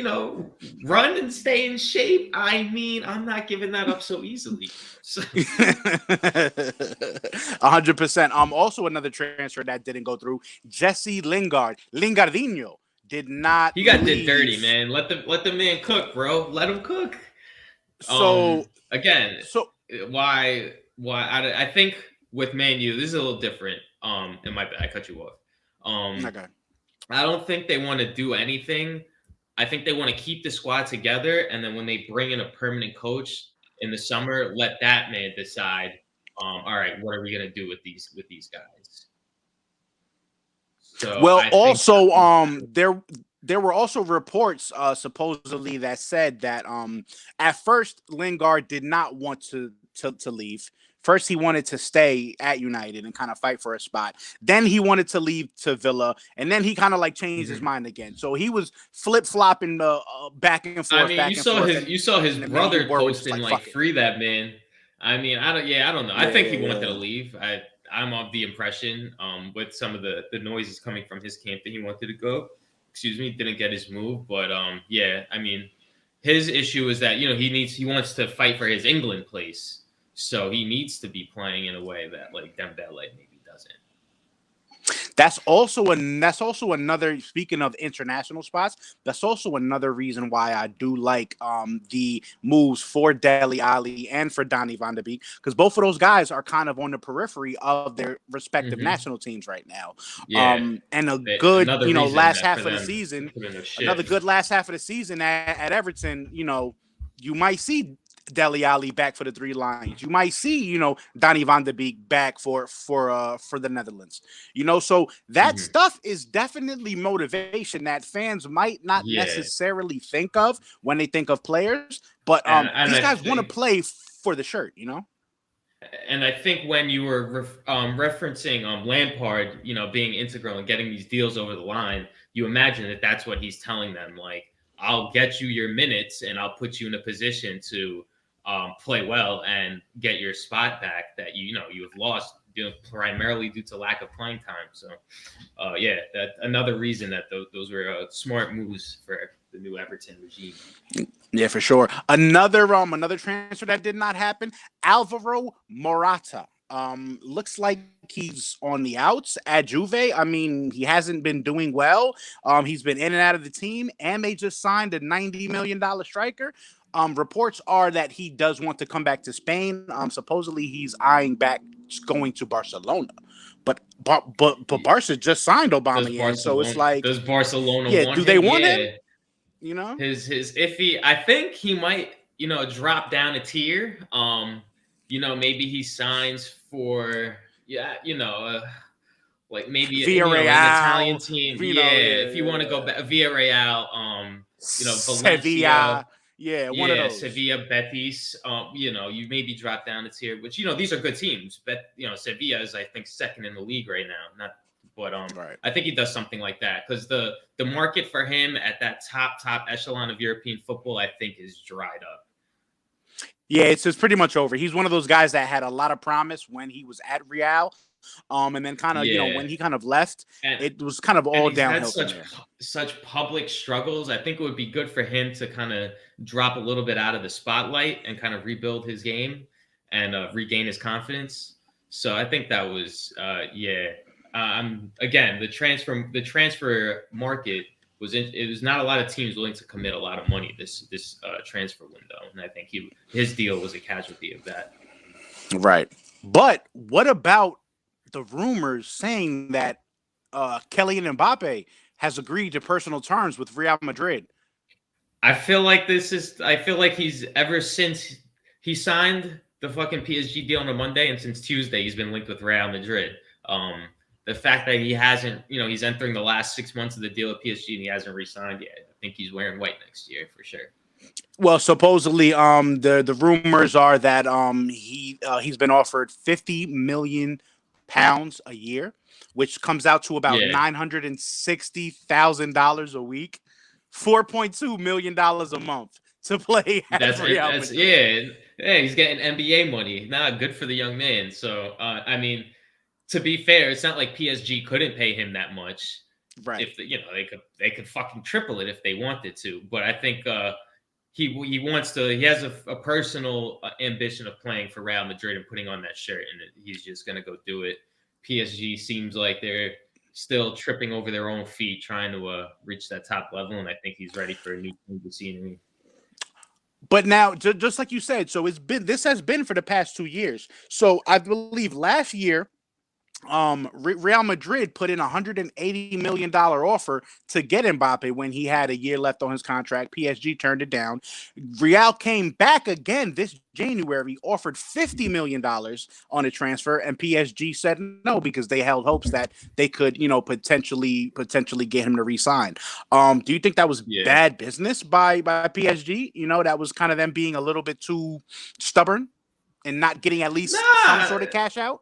run and stay in shape. I mean, I'm not giving that up so easily. 100%. Also another transfer that didn't go through. Jesse Lingardinho did not. He did dirty, man. Let the man cook, bro. Let him cook. So why? I think with Man U, this is a little different. And my bad, I cut you off. Okay. I don't think they want to do anything. I think they want to keep the squad together, and then when they bring in a permanent coach in the summer, let that man decide. All right, what are we gonna do with these guys? So there were also reports supposedly that said that at first Lingard did not want to leave. First, he wanted to stay at United and kind of fight for a spot. Then he wanted to leave to Villa, and then he kind of changed his mind again. So he was flip flopping back and forth. I mean, you saw his brother posting free that man. I mean, I don't know. I think he wanted to leave. I'm of the impression, with some of the noises coming from his camp, that he wanted to go. Excuse me, didn't get his move, but I mean, his issue is that he wants to fight for his England place. So he needs to be playing in a way that Dembele maybe doesn't. That's also another. Speaking of international spots, that's also another reason why I do like the moves for Dele Alli and for Donny van de Beek, because both of those guys are kind of on the periphery of their respective national teams right now. Yeah. And a good last half of the season, another good last half of the season at Everton. You might see Dele Alli back for the Three Lions. You might see, Donny van de Beek back for the Netherlands. So that stuff is definitely motivation that fans might not necessarily think of when they think of players. But these guys want to play for the shirt, And I think when you were referencing Lampard, being integral and getting these deals over the line, you imagine that that's what he's telling them. I'll get you your minutes and I'll put you in a position to play well and get your spot back that you have lost primarily due to lack of playing time. So that's another reason that those were smart moves for the new Everton regime. Yeah, for sure. Another transfer that did not happen, Alvaro Morata. Looks like he's on the outs at Juve. I mean, he hasn't been doing well. He's been in and out of the team, and they just signed a $90 million striker. Reports are that he does want to come back to Spain. Supposedly he's eyeing back going to Barcelona. But Barca just signed Aubameyang, so it's does Barcelona want do they want him? His iffy. I think he might drop down a tier. Maybe he signs for maybe Villarreal, an Italian team. If you want to go back, Villarreal, Sevilla. One of those. Sevilla, Betis. You maybe drop down a tier, which these are good teams. But Sevilla is, I think, second in the league right now. Right. I think he does something like that because the market for him at that top echelon of European football, I think, is dried up. Yeah, it's pretty much over. He's one of those guys that had a lot of promise when he was at Real. And then kind of, when he kind of left, it was kind of all downhill. Such public struggles. I think it would be good for him to kind of drop a little bit out of the spotlight and kind of rebuild his game and regain his confidence. So I think that was, again, the transfer market it was not a lot of teams willing to commit a lot of money this transfer window, and I think his deal was a casualty of that. Right, but what about the rumors saying that Kylian Mbappe has agreed to personal terms with Real Madrid? I feel like he's ever since he signed the fucking PSG deal on a Monday, and since Tuesday he's been linked with Real Madrid. The fact that he hasn't, he's entering the last 6 months of the deal at PSG and he hasn't re-signed yet. I think he's wearing white next year for sure. Well, supposedly, the rumors are that he's been offered £50 million a year, which comes out to about Yeah, $960,000 a week, $4.2 million a month to play at that's it. Real That's Madrid. yeah. He's getting NBA money. Nah, good for the young man. So, I mean, to be fair, it's not like PSG couldn't pay him that much. Right. If they could fucking triple it if they wanted to. But I think he wants to. He has a personal ambition of playing for Real Madrid and putting on that shirt, and he's just gonna go do it. PSG seems like they're still tripping over their own feet trying to reach that top level, and I think he's ready for a new change of scenery. But now, just like you said, so this has been for the past 2 years. So I believe last year, Real Madrid put in $180 million offer to get Mbappe when he had a year left on his contract. PSG turned it down. Real came back again this January, offered $50 million on a transfer, and PSG said no because they held hopes that they could, potentially get him to resign. Do you think that was Yeah. bad business by PSG? That was kind of them being a little bit too stubborn and not getting at least some Nah, sort of cash out.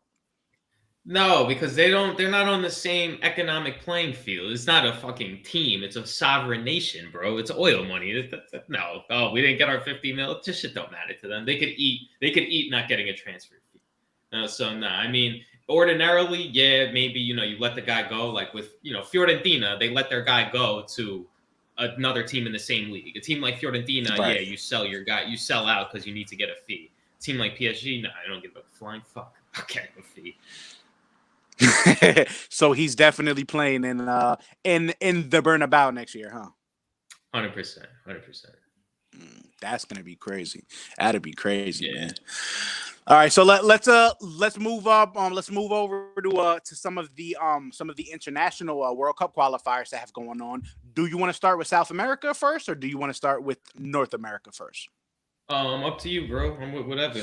no, because they don't. They're not on the same economic playing field. It's not a fucking team. It's a sovereign nation, bro. It's oil money. No, oh, we didn't get our 50 mil. This shit don't matter to them. They could eat. They could eat not getting a transfer fee. So nah. I mean, ordinarily, yeah, maybe you let the guy go. Like with Fiorentina, they let their guy go to another team in the same league. A team like Fiorentina, yeah, Right. you sell your guy. You sell out because you need to get a fee. A team like PSG, nah, I don't give a flying fuck. I'll get a fee. So he's definitely playing in the Bernabeu next year, huh? 100%, 100%. That's gonna be crazy. That'd be crazy, Yeah. man. All right, so let's move up. Let's move over to some of the international World Cup qualifiers that have going on. Do you want to start with South America first, or do you want to start with North America first? Up to you, bro. I'm with whatever.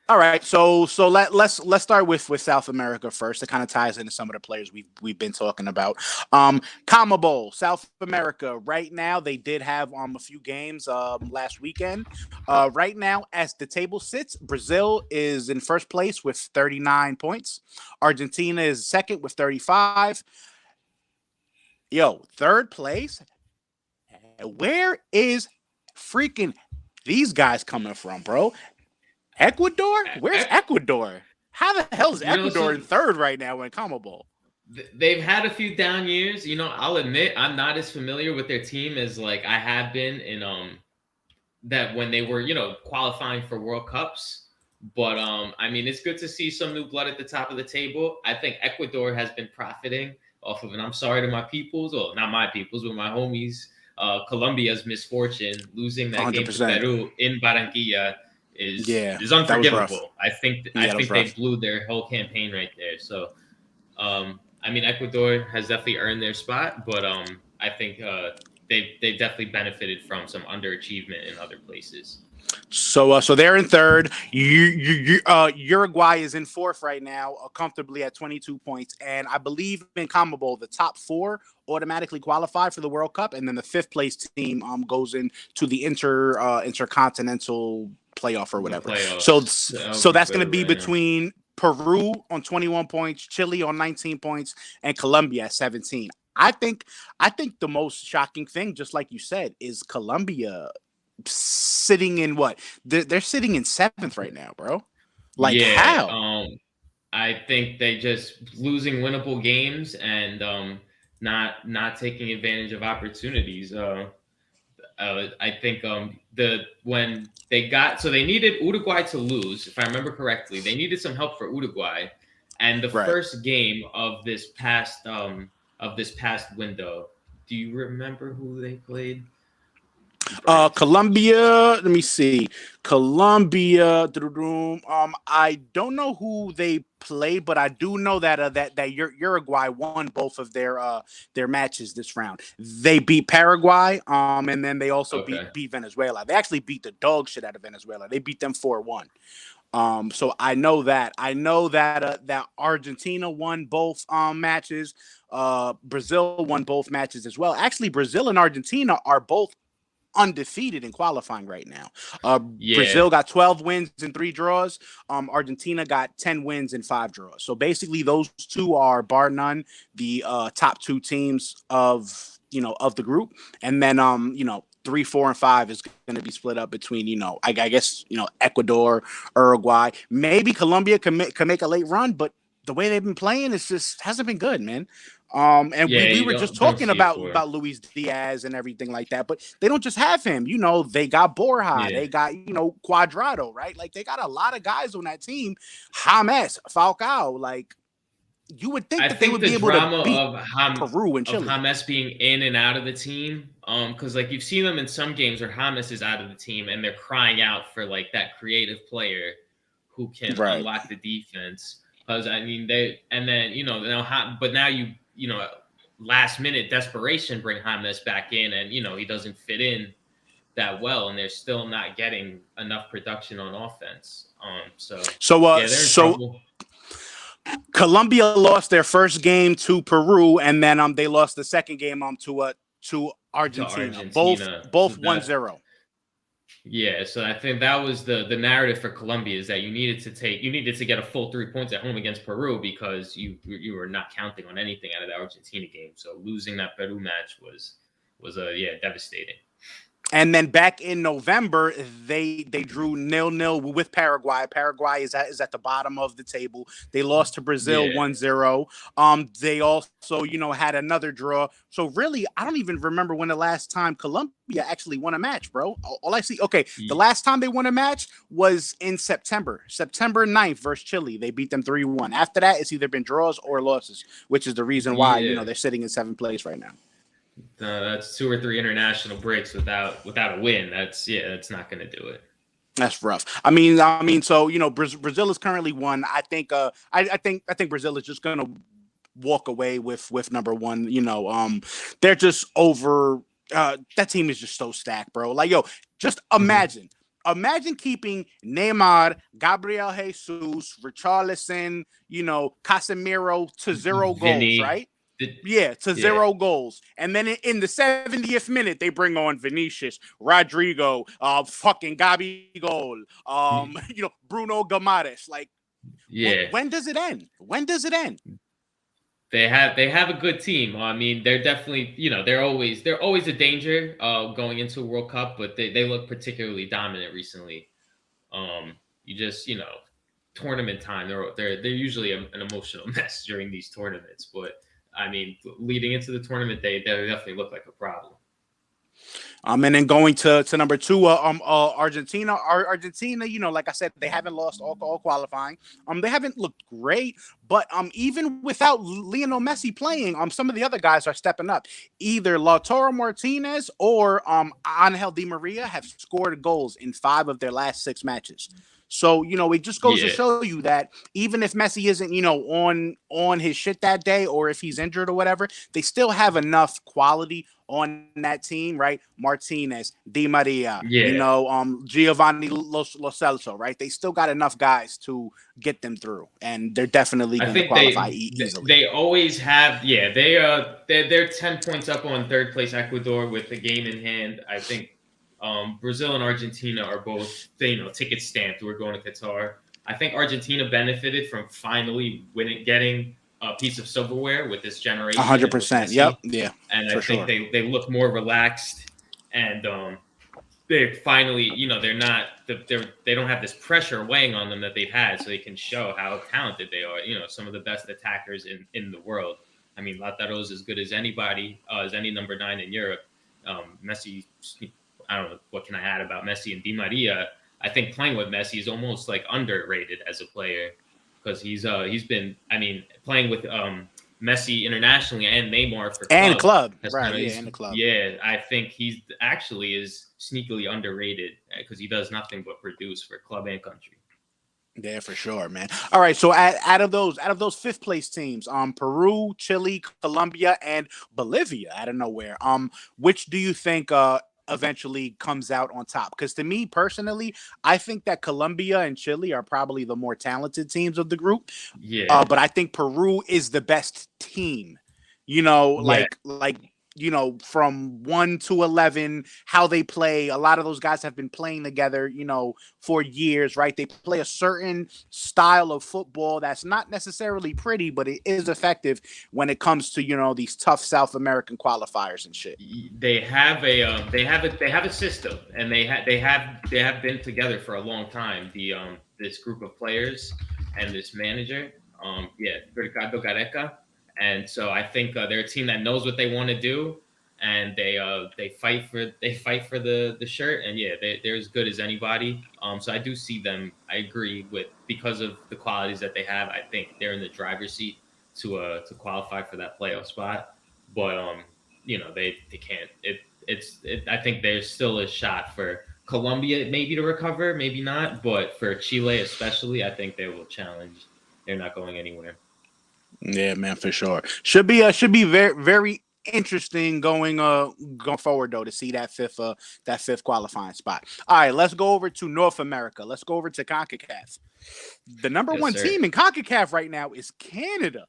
All right, so let's start with South America first. It kind of ties into some of the players we've been talking about. CONMEBOL, South America. Right now, they did have a few games last weekend. Right now, as the table sits, Brazil is in first place with 39 points. Argentina is second with 35. Yo, third place. Where is freaking these guys coming from, bro? Ecuador? Where's Ecuador? How the hell is Ecuador in So third right now in CONMEBOL? they've had a few down years. I'll admit I'm not as familiar with their team as like I have been in that when they were qualifying for World Cups. But I mean, it's good to see some new blood at the top of the table. I think Ecuador has been profiting off of, and I'm sorry to my peoples, or not my peoples, but my homies. Colombia's misfortune, losing that game to 100%. Peru in Barranquilla is Yeah, is that was rough. unforgivable. I think Yeah, I that was think they rough. blew their whole campaign right there. So I mean, Ecuador has definitely earned their spot, but I think they definitely benefited from some underachievement in other places. So they're in third. Uruguay is in fourth right now, comfortably at 22 points. And I believe in CONMEBOL, the top four automatically qualify for the World Cup, and then the fifth place team goes into the intercontinental playoff or The whatever. So playoffs. that's going to Twitter be right now. between Peru on 21 points, Chile on 19 points, and Colombia at 17. I think the most shocking thing, just like you said, is Colombia sitting in what? They're sitting in seventh right now, bro. Like Yeah, how? I think they just losing winnable games and not taking advantage of opportunities. I think the when they got so they needed Uruguay to lose, if I remember correctly. They needed some help for Uruguay, and the Right. first game of this past window. Do you remember who they played? Brain fart. Colombia. Let me see. Colombia. I don't know who they played, but I do know that Uruguay won both of their matches this round. They beat Paraguay, and then they also beat Okay. beat Venezuela. They actually beat the dog shit out of Venezuela. They beat them 4-1. So I know that. I know that Argentina won both matches. Brazil won both matches as well. Actually, Brazil and Argentina are both undefeated in qualifying right now. Yeah, Brazil got 12 wins and 3 draws. Argentina got 10 wins and 5 draws. So basically, those two are bar none the top 2 teams of the group, and then 3, 4, and 5 is going to be split up between I guess Ecuador, Uruguay, maybe Colombia can make a late run, but the way they've been playing is just hasn't been good, man. And yeah. we You were just don't talking see it for. about Luis Diaz and everything like that, but they don't just have him. They got Borja, Yeah, they got Cuadrado, right? Like they got a lot of guys on that team. James, Falcao, like you would think I that they think would be the able to drama beat of Peru and Chile. James being in and out of the team, because like you've seen them in some games where James is out of the team and they're crying out for like that creative player who can Right. unlock the defense. Because I mean but now last minute desperation bring James back in, and he doesn't fit in that well, and they're still not getting enough production on offense. So yeah, they're in trouble. Colombia lost their first game to Peru, and then they lost the second game to Argentina. Both So 1-0. Yeah, so I think that was the narrative for Colombia, is that you needed to get a full 3 points at home against Peru because you were not counting on anything out of the Argentina game. So losing that Peru match was devastating. And then back in November, they drew 0-0 with Paraguay. Paraguay is at the bottom of the table. They lost to Brazil 1-0. They also, had another draw. So really, I don't even remember when the last time Colombia actually won a match, bro. All I see, the last time they won a match was in September 9th versus Chile. They beat them 3-1. After that, it's either been draws or losses, which is the reason why, they're sitting in 7th place right now. That's 2 or 3 international breaks without a win. That's not going to do it. That's rough. I mean, so Brazil is currently 1. I think Brazil is just going to walk away with number 1. They're just over. That team is just so stacked, bro. Like, just imagine. Imagine keeping Neymar, Gabriel Jesus, Richarlison, Casemiro to 0 goals, right? To 0 goals. And then in the 70th minute, they bring on Vinicius, Rodrigo, fucking Gabigol, Bruno Guimaraes. Like, when does it end? When does it end? They have a good team. I mean, they're definitely, they're always a danger going into a World Cup, but they look particularly dominant recently. Tournament time, they're usually an emotional mess during these tournaments, but I mean, leading into the tournament, they definitely look like a problem. And then going to number 2, Argentina. Argentina, like I said, they haven't lost all qualifying. They haven't looked great, but even without Lionel Messi playing, some of the other guys are stepping up. Either Lautaro Martinez or Angel Di Maria have scored goals in 5 of their last 6 matches. So, it just goes to show you that even if Messi isn't, on his shit that day, or if he's injured or whatever, they still have enough quality on that team, right? Martinez, Di Maria, Giovanni Lo Celso, right? They still got enough guys to get them through, and they're definitely going to qualify easily. They always have, they're 10 points up on 3rd place Ecuador with the game in hand. I think Brazil and Argentina are both, ticket stamped. We're going to Qatar. I think Argentina benefited from finally getting a piece of silverware with this generation. 100%. Yep. Yeah. And I think they look more relaxed, and they finally, they don't have this pressure weighing on them that they've had, so they can show how talented they are. Some of the best attackers in the world. I mean, Lautaro's as good as anybody, as any number 9 in Europe. Messi, I don't know, what can I add about Messi and Di Maria? I think playing with Messi is almost like underrated as a player, because he's been, playing with Messi internationally and Neymar for club. Right, and the club. Yeah, I think he's actually is sneakily underrated because he does nothing but produce for club and country. Yeah, for sure, man. All right, so out of those 5th place teams, Peru, Chile, Colombia, and Bolivia out of nowhere, which do you think eventually comes out on top? Because to me personally, I think that Colombia and Chile are probably the more talented teams of the group. Yeah. But I think Peru is the best team. Like from 1 to 11, how they play. A lot of those guys have been playing together, for years, right? They play a certain style of football that's not necessarily pretty, but it is effective when it comes to, these tough South American qualifiers and shit. They have a system, and they have been together for a long time. This group of players and this manager, Ricardo Gareca. And so I think they're a team that knows what they want to do, and they fight for the shirt, and they're as good as anybody. So I do see them. I agree with, because of the qualities that they have. I think they're in the driver's seat to qualify for that playoff spot. But they can't. I think there's still a shot for Colombia maybe to recover, maybe not. But for Chile especially, I think they will challenge. They're not going anywhere. Yeah, man, for sure. Should be very, very interesting going forward though, to see that fifth qualifying spot. All right, let's go over to North America. Let's go over to CONCACAF. The number one team in CONCACAF right now is Canada.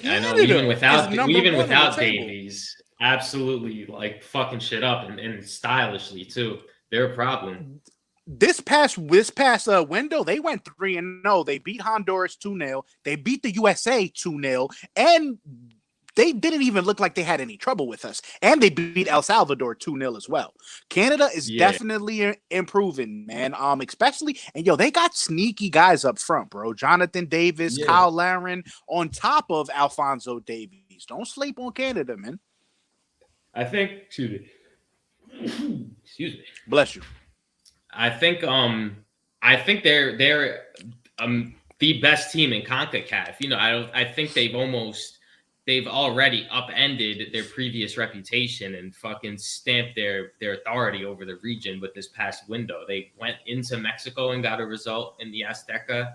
I know, even without Davies, absolutely like fucking shit up, and stylishly too. They're a problem. This past window, they went 3-0. They beat Honduras 2-0. They beat the USA 2-0, and they didn't even look like they had any trouble with us. And they beat El Salvador 2-0 as well. Canada is definitely improving, man. Especially, and they got sneaky guys up front, bro. Jonathan Davis, Kyle Larin, on top of Alphonso Davies. Don't sleep on Canada, man. I think. Excuse me. Bless you. I think they're the best team in CONCACAF. I think they've already upended their previous reputation and fucking stamped their authority over the region with this past window. They went into Mexico and got a result in the Azteca.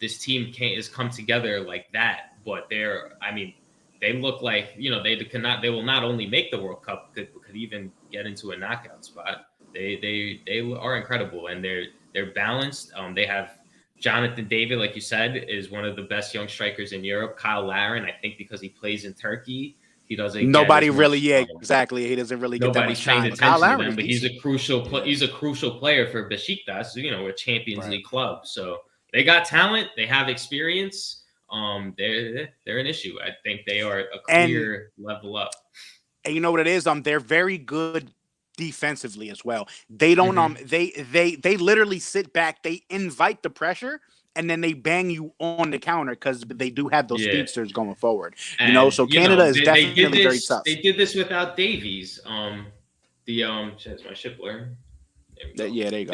This team has come together like that, but they look like they will not only make the World Cup, could even get into a knockout spot. They are incredible, and they're balanced. They have Jonathan David, like you said, is one of the best young strikers in Europe. Kyle Larin, I think because he plays in Turkey, he doesn't. Nobody really, exactly. He doesn't really get that much time. Attention to him, but he's a crucial player for Besiktas, a Champions League club. So they got talent, they have experience. They're an issue. I think they are a clear level up. And you know what it is? They're very good defensively as well. They don't they literally sit back, they invite the pressure, and then they bang you on the counter because they do have those speedsters going forward. So Canada is definitely very tough. They did this without Davies. My shipler. There you go.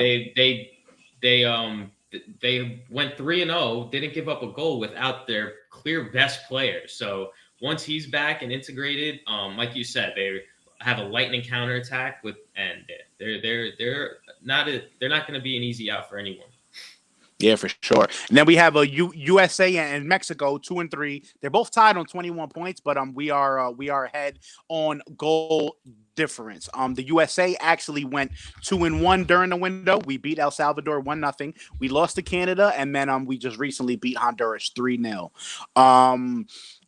They went 3-0, didn't give up a goal without their clear best player. So once he's back and integrated, like you said, they have a lightning counterattack and they're not going to be an easy out for anyone. Yeah, for sure. And then we have a USA and Mexico 2-3. They're both tied on 21 points, but we are ahead on goal difference. The USA actually went 2-1 during the window. We beat El Salvador 1-0. We lost to Canada, and then we just recently beat Honduras 3-0.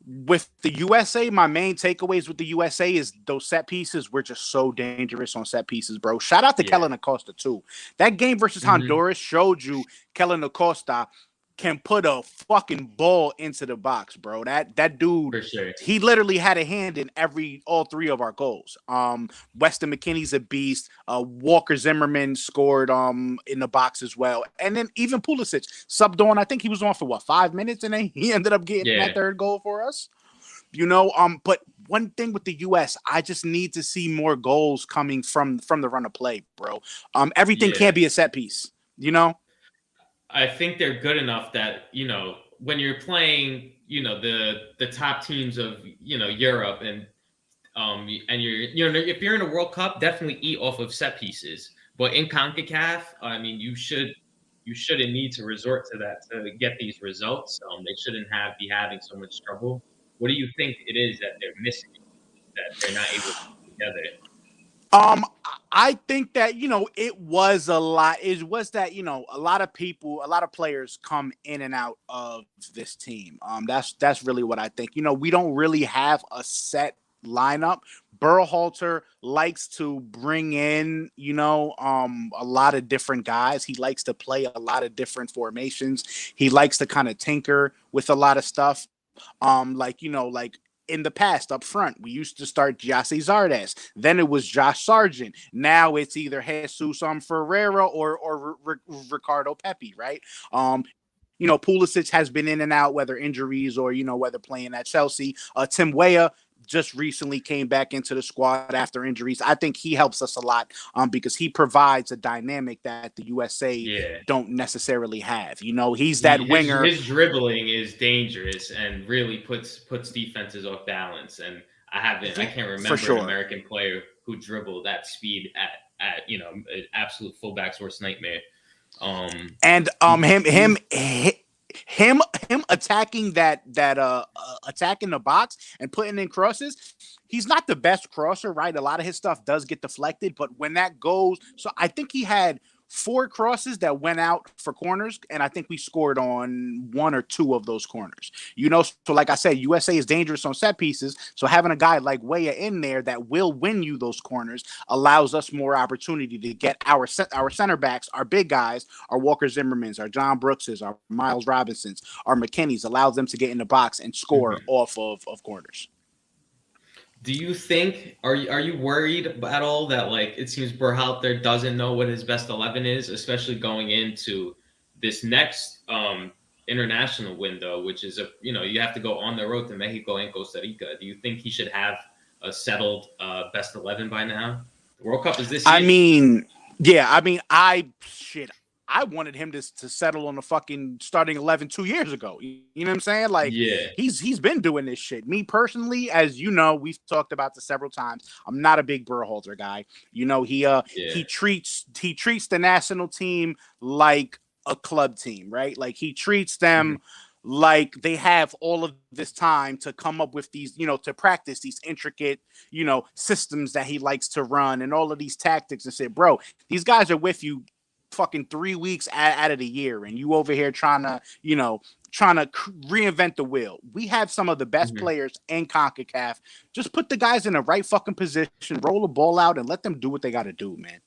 With the USA, my main takeaways with the USA is those set pieces. We're just so dangerous on set pieces, bro. Shout out to Kellen Acosta too. That game versus Honduras showed you Kellen Acosta can put a fucking ball into the box, bro. That dude, for sure. He literally had a hand in all three of our goals. Weston McKennie's a beast. Walker Zimmerman scored in the box as well. And then even Pulisic subbed on. I think he was on for 5 minutes, and then he ended up getting that third goal for us. But one thing with the US, I just need to see more goals coming from the run of play, bro. Everything can't be a set piece, I think they're good enough that, when you're playing, the top teams of, Europe and you're, if you're in a World Cup, definitely eat off of set pieces. But in CONCACAF, you shouldn't need to resort to that to get these results. They shouldn't be having so much trouble. What do you think it is that they're missing, that they're not able to put together? I think that, it was a lot. It was that, a lot of players come in and out of this team. That's really what I think. We don't really have a set lineup. Berhalter likes to bring in, a lot of different guys. He likes to play a lot of different formations. He likes to kind of tinker with a lot of stuff. Like in the past up front, we used to start Jesse Zardes. Then it was Josh Sargent. Now it's either Jesus Ferreira or Ricardo Pepi, right? Pulisic has been in and out, whether injuries or, whether playing at Chelsea. Tim Weah just recently came back into the squad after injuries. I think he helps us a lot because he provides a dynamic that the USA don't necessarily have. He's that winger. His dribbling is dangerous and really puts defenses off balance. And I can't remember an American player who dribbled that speed at an absolute fullback's worst nightmare. Him attacking attacking the box and putting in crosses. He's not the best crosser, right? A lot of his stuff does get deflected, but when that goes, so I think he had 4 crosses that went out for corners, and I think we scored on 1 or 2 of those corners. So like I said, USA is dangerous on set pieces. So having a guy like Weah in there that will win you those corners allows us more opportunity to get our center backs, our big guys, our Walker Zimmermans, our John Brookses, our Miles Robinsons, our McKinneys, allows them to get in the box and score off of corners. Do you think are you worried at all that it seems Berhalter doesn't know what his best 11 is, especially going into this next international window, which is you have to go on the road to Mexico and Costa Rica? Do you think he should have a settled best 11 by now? The World Cup is this year. I wanted him to settle on the fucking starting 11 2 years ago. You know what I'm saying? He's been doing this shit. Me personally, as you know, we've talked about this several times. I'm not a big Berhalter guy. He treats the national team like a club team, right? Like he treats them like they have all of this time to come up with these, to practice these intricate, systems that he likes to run and all of these tactics and say, bro, these guys are with you fucking 3 weeks out of the year, and you over here trying to reinvent the wheel. We have some of the best players in CONCACAF. Just put the guys in the right fucking position, roll the ball out, and let them do what they got to do, man.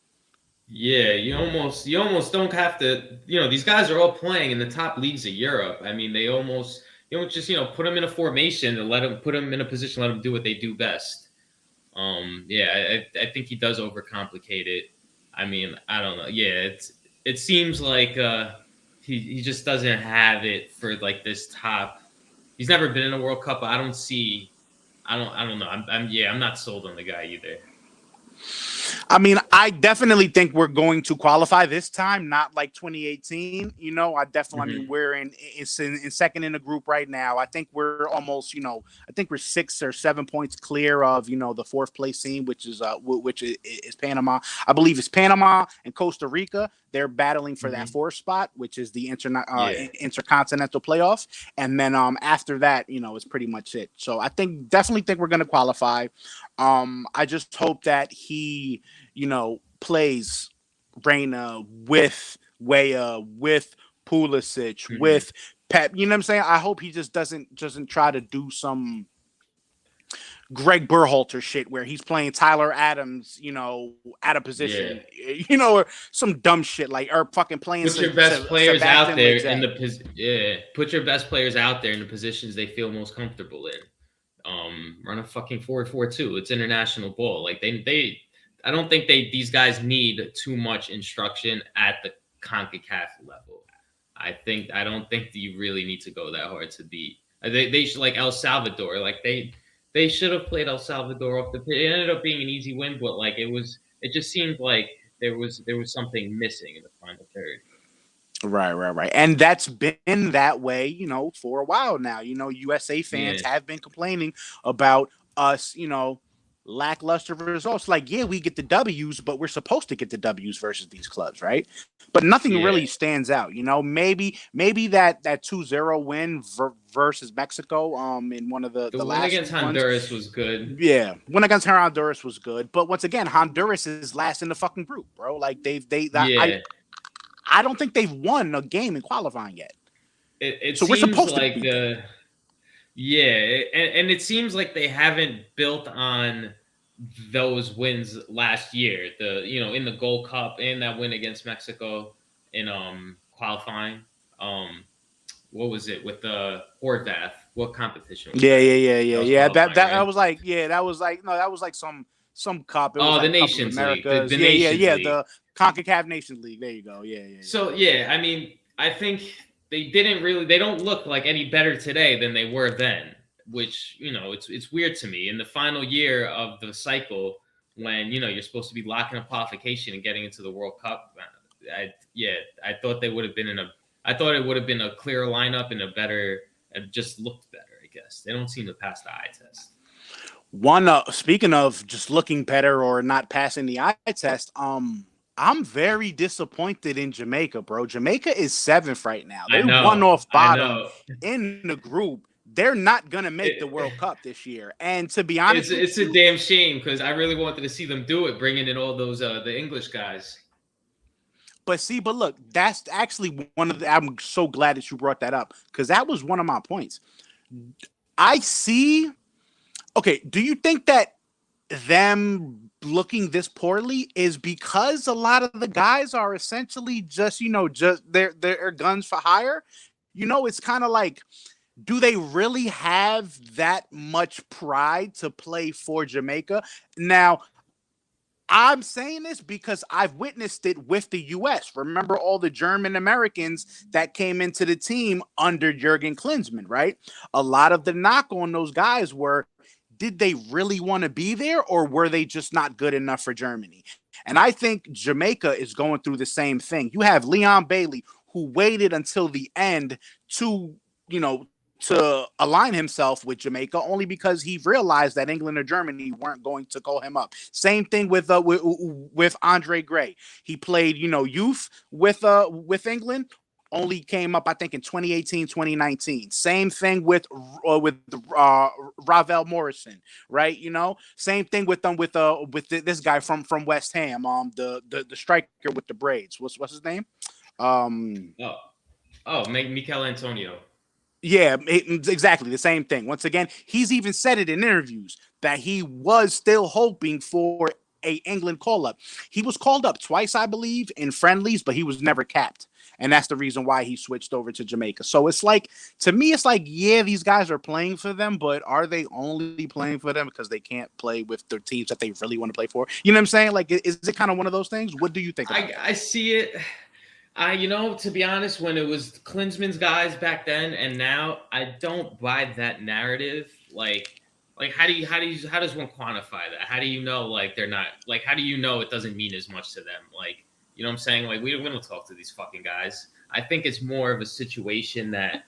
Yeah, you almost don't have to. These guys are all playing in the top leagues of Europe. I mean, they almost just put them in a formation and put them in a position, let them do what they do best. I think he does overcomplicate it. I mean, I don't know. Yeah, it seems like he just doesn't have it for this top. He's never been in a World Cup. I don't know. I'm not sold on the guy either. I mean, I definitely think we're going to qualify this time, not like 2018. I definitely, I mean, we're in second in the group right now. I think we're almost, I think we're 6 or 7 points clear of, the 4th place team, which is Panama. I believe it's Panama and Costa Rica. They're battling for that 4th spot, which is the intercontinental playoff. And then after that, it's pretty much it. So I definitely think we're going to qualify. I just hope that he, plays Reyna with Weah, with Pulisic, with Pep. You know what I'm saying? I hope he just doesn't try to do some Greg Berhalter shit where he's playing Tyler Adams, out of position, or some dumb shit or fucking playing. Put your best players out there in Put your best players out there in the positions they feel most comfortable in. Run a fucking 4-4-2. It's international ball. I don't think these guys need too much instruction at the CONCACAF level. I don't think that you really need to go that hard to beat. They should El Salvador. They should have played El Salvador off the pitch. It ended up being an easy win, but it just seemed like there was something missing in the final third. Right. And that's been that way, for a while now. USA fans have been complaining about us, lackluster results. We get the W's, but we're supposed to get the W's versus these clubs, right? But nothing really stands out. Maybe that 2-0 win versus Mexico in one of the last win against Honduras was good. Yeah, win against Honduras was good. But once again, Honduras is last in the fucking group, bro. I don't think they've won a game in qualifying yet. So we're supposed to. Yeah, and it seems like they haven't built on those wins last year. In the Gold Cup and that win against Mexico in qualifying. Um, what was it with the Horvath? What competition was Yeah, that? yeah, yeah, yeah, That was yeah. qualifying, That right? was like, yeah, that was like, no, that was like some cup. It was Oh, the like Cup of Nations League. Americas. The Yeah, yeah, Nations yeah. League. The CONCACAF Nations League. There you go. Yeah, yeah, yeah. So yeah, I mean, I think they don't look like any better today than they were then, which, it's weird to me. In the final year of the cycle, when, you're supposed to be locking up qualification and getting into the World Cup, I thought they would have been I thought it would have been a clearer lineup and a better, and just looked better, I guess. They don't seem to pass the eye test. One speaking of just looking better or not passing the eye test, I'm very disappointed in Jamaica, bro. Jamaica is 7th right now. I They're one know. off I bottom know. in the group. They're not gonna make the It, World Cup this year. And to be honest with it's a you, damn shame because I really wanted to see them do it, bringing in all those the English guys. but look, that's actually one of the. I'm so glad that you brought that up because that was one of my points. I see. Okay, do you think that them looking this poorly is because a lot of the guys are essentially just just they're guns for hire? It's kind of like, do they really have that much pride to play for Jamaica? Now, I'm saying this because I've witnessed it with the US. Remember all the German Americans that came into the team under Jurgen Klinsmann, right? A lot of the knock on those guys were, did they really want to be there, or were they just not good enough for Germany? And I think Jamaica is going through the same thing. You have Leon Bailey, who waited until the end to, to align himself with Jamaica only because he realized that England or Germany weren't going to call him up. Same thing with Andre Gray. He played, youth with England, only came up, I think, in 2018, 2019. Same thing with Ravel Morrison, right? Same thing with them with this guy from West Ham, the striker with the braids. What's his name? Um, Mikel Antonio. yeah, exactly the same thing. Once again, he's even said it in interviews that he was still hoping for a England call up. He was called up twice, I believe, in friendlies, but he was never capped. And that's the reason why he switched over to Jamaica. So it's like, to me, it's like, yeah, these guys are playing for them, but are they only playing for them because they can't play with their teams that they really want to play for? You know what I'm saying? Like, is it kind of one of those things? What do you think about it? I see it. To be honest, when it was Klinsmann's guys back then and now, I don't buy that narrative. Like how does one quantify that? How do you know like they're not like how do you know it doesn't mean as much to them? Like, you know what I'm saying? Like we don't talk to these fucking guys. I think it's more of a situation that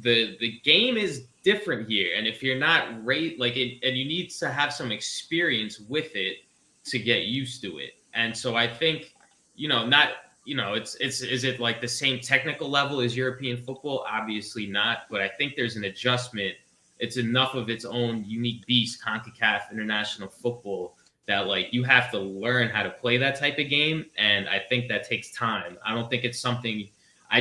the game is different here, and if you're not like it, and you need to have some experience with it to get used to it. And so I think, not it's is it like the same technical level as European football? Obviously not, but I think there's an adjustment. It's enough of its own unique beast, CONCACAF international football, that like you have to learn how to play that type of game. And I think that takes time. I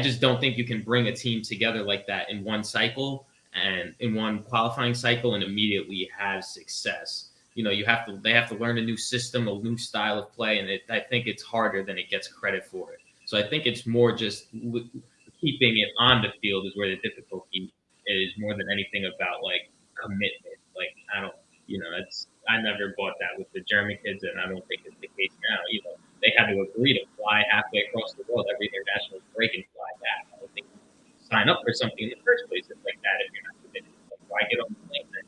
just don't think you can bring a team together like that in one cycle and in one qualifying cycle and immediately have success. They have to learn a new system, a new style of play. And I think it's harder than it gets credit for it. So I think it's more just keeping it on the field is where the difficulty is, more than anything about like commitment. Like I never bought that with the German kids, and I don't think it's the case now. They had to agree to fly halfway across the world every international break and fly back. I don't think you sign up for something in the first place it's like that if you're not committed. Like, why get on the plane then?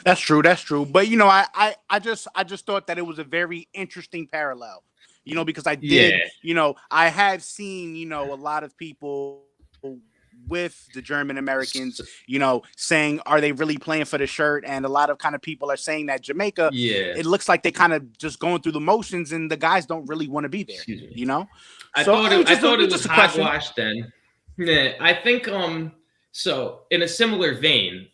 That's true. That's true. But I just thought that it was a very interesting parallel. Because I did. Yeah, I have seen a lot of people with the German Americans, saying, are they really playing for the shirt? And a lot of kind of people are saying that Jamaica, yeah. it looks like they kind of just going through the motions, and the guys don't really want to be there. Excuse me. You know. I So thought it it. was I just thought a, it just was a question. hogwash then. Yeah, I think. So in a similar vein,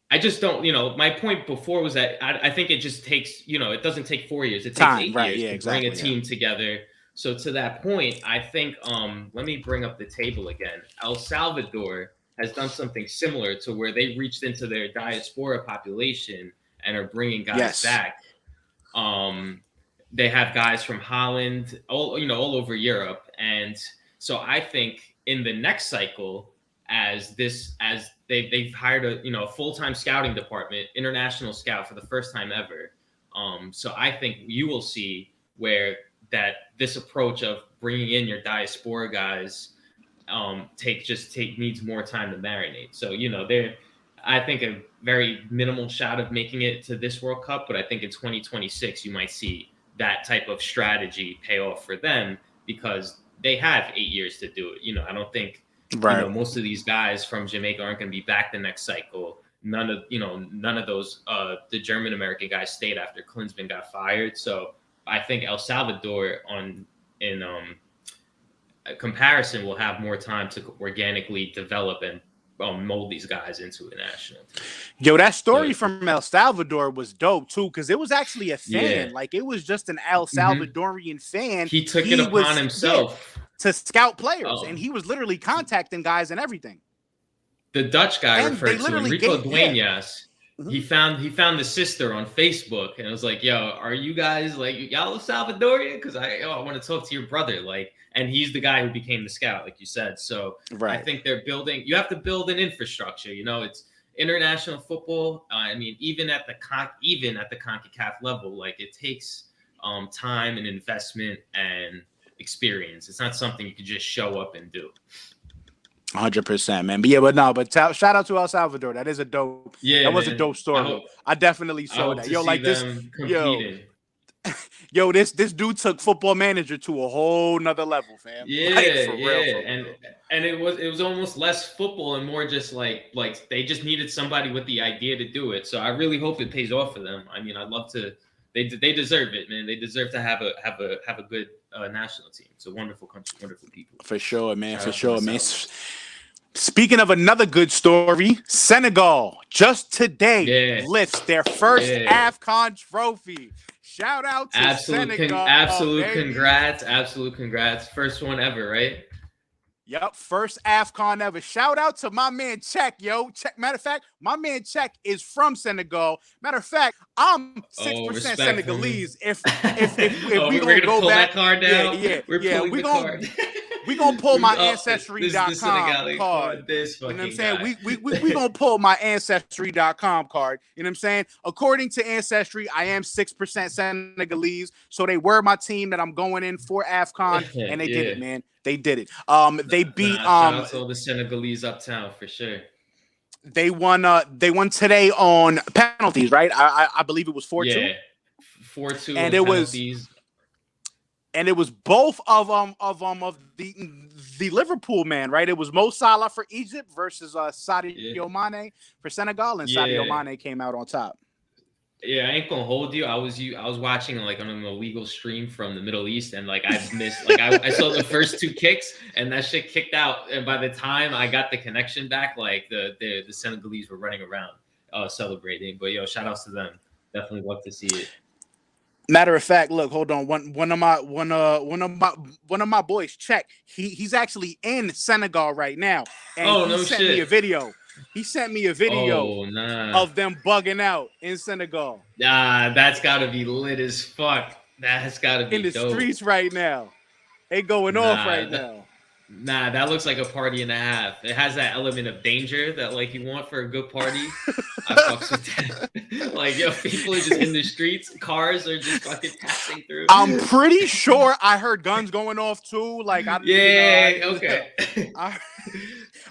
I just don't. My point before was that I think it just takes. It doesn't take 4 years. It takes Time, 8 right? years Yeah, to bring a exactly. Yeah. team together. So to that point, I think. Let me bring up the table again. El Salvador has done something similar to where they reached into their diaspora population and are bringing guys back. They have guys from Holland, all over Europe, and so I think in the next cycle, as they've hired a full-time scouting department, international scout for the first time ever. So I think you will see where that this approach of bringing in your diaspora guys needs more time to marinate. So they're, I think, a very minimal shot of making it to this World Cup, but I think in 2026 you might see that type of strategy pay off for them because they have 8 years to do it. I don't think most of these guys from Jamaica aren't going to be back the next cycle. None of those the German American guys stayed after Klinsmann got fired. So I think El Salvador in comparison will have more time to organically develop and mold these guys into a national team. Yo, that story from El Salvador was dope too, because it was actually a fan. Like it was just an El Salvadorian fan. He took it upon himself to scout players, and he was literally contacting guys and everything. The Dutch guy referred to Enrico Dueñas. He found the sister on Facebook and was like, "Yo, are you guys like y'all El Salvadorian? Because I want to talk to your brother." And he's the guy who became the scout, like you said. So I think they're building. You have to build an infrastructure. It's international football. I mean, even at the CONCACAF level, like it takes time and investment and experience. It's not something you can just show up and do. 100%, man. But shout out to El Salvador. That is a dope. Yeah, that was a dope story. I definitely saw that. Yo, like this. Yo, this dude took Football Manager to a whole nother level, fam. Yeah, like, for real. And it was almost less football and more just like they just needed somebody with the idea to do it. So I really hope it pays off for them. I mean, I'd love to. They deserve it, man. They deserve to have a good national team. It's a wonderful country, wonderful people. For sure, man. Speaking of another good story, Senegal just today lifts their first AFCON trophy. Shout out to Senegal. Absolute congrats. First one ever, right? Yep, first AFCON ever. Shout out to my man Czech, yo. Matter of fact, my man Czech is from Senegal. Matter of fact, I'm 6% Senegalese. If we gonna go pull back, that card down. We gonna pull my Ancestry.com card. You know what I'm saying? We gonna pull my Ancestry.com card. You know what I'm saying? According to Ancestry, I am 6% Senegalese. So they were my team that I'm going in for AFCON, and they did it, man. They did it. They beat shout out to all the Senegalese uptown for sure. They won today on penalties, right? I believe it was 4-2. Yeah. 4-2 and it penalties. And it was both of the Liverpool man, right? It was Mo Salah for Egypt versus Sadio Mane for Senegal, and Sadio Mane came out on top. Yeah, I ain't gonna hold you. I was watching like on an illegal stream from the Middle East, and like I missed I saw the first 2 kicks, and that shit kicked out. And by the time I got the connection back, like the Senegalese were running around celebrating. But shout outs to them. Definitely love to see it. Matter of fact, look, hold on. One of my boys, Czech. He's actually in Senegal right now, and he sent me a video. He sent me a video of them bugging out in Senegal. That's gotta be lit as fuck. That's gotta be in the dope. Streets right now. They going off right now. Nah, that looks like a party and a half. It has that element of danger that like you want for a good party. I fucks with that. Like, people are just in the streets. Cars are just fucking passing through. I'm pretty sure I heard guns going off too. Like, okay.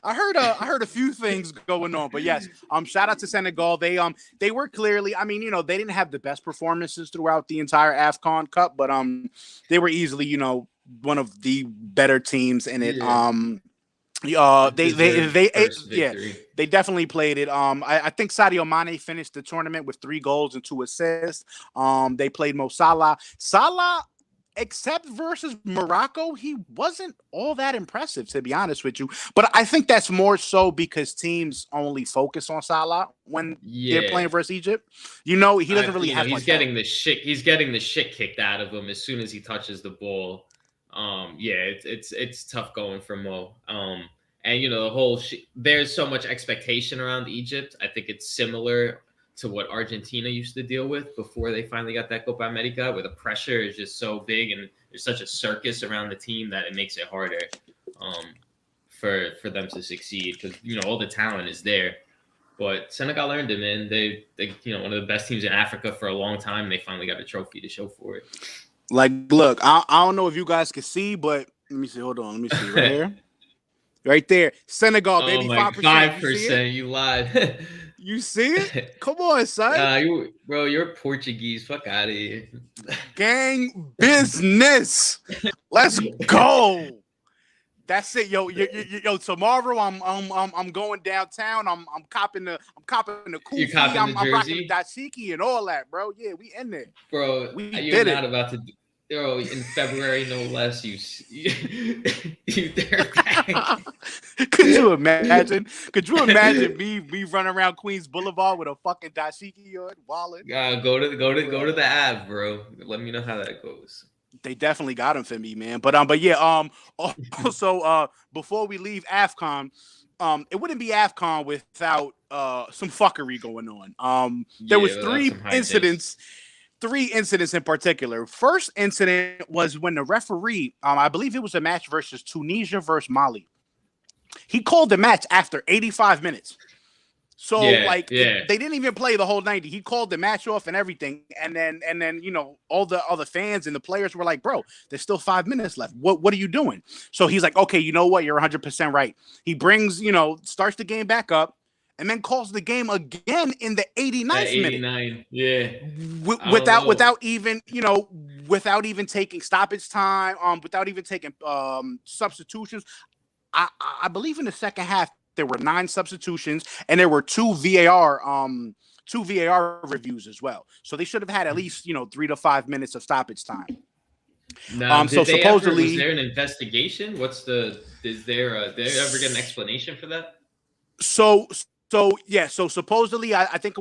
I heard a few things going on, but yes, shout out to Senegal. They were clearly, I mean, they didn't have the best performances throughout the entire AFCON Cup, but they were easily, one of the better teams in it. They definitely played it. I think Sadio Mane finished the tournament with 3 goals and 2 assists. They played Mo Salah. Salah, except versus Morocco, he wasn't all that impressive, to be honest with you. But I think that's more so because teams only focus on Salah when they're playing versus Egypt. He doesn't really have much. He's getting the shit kicked out of him as soon as he touches the ball. It's tough going for Mo. And the whole there's so much expectation around Egypt. I think it's similar to what Argentina used to deal with before they finally got that Copa America, where the pressure is just so big and there's such a circus around the team that it makes it harder for them to succeed, because all the talent is there. But Senegal earned it, man. They one of the best teams in Africa for a long time. They finally got a trophy to show for it. Like, look, I don't know if you guys can see, but let me see. Hold on, let me see right here. Right there, Senegal, baby, 5%. 5%. You lied. You see it? Come on, son. You're Portuguese. Fuck out of here. Gang business. Let's go. That's it, yo. Tomorrow I'm going downtown. I'm copping the cool. You copping the jersey? I'm rocking the dashiki and all that, bro. Yeah, we in there, bro. You're not about to. Bro, in February, no less, you dirtbag. Could you imagine? Could you imagine me running around Queens Boulevard with a fucking dashiki on, wallet? Go to the app, bro. Let me know how that goes. They definitely got him for me, man. But yeah. Also, before we leave AFCON, it wouldn't be AFCON without some fuckery going on. There was three incidents. 3 incidents in particular. First incident was when the referee, I believe it was a match versus Tunisia versus Mali. He called the match after 85 minutes. So they didn't even play the whole 90. He called the match off and everything. And then all the other fans and the players were like, bro, there's still 5 minutes left. What are you doing? So he's like, okay, you know what? You're 100% right. He brings, starts the game back up, and then calls the game again in the 89th minute. Yeah. Without even taking stoppage time, without even taking substitutions. I believe in the second half there were 9 substitutions, and there were 2 VAR reviews as well. So they should have had at least 3 to 5 minutes of stoppage time. Now, so supposedly, was there an investigation? Did they ever get an explanation for that? So supposedly, I think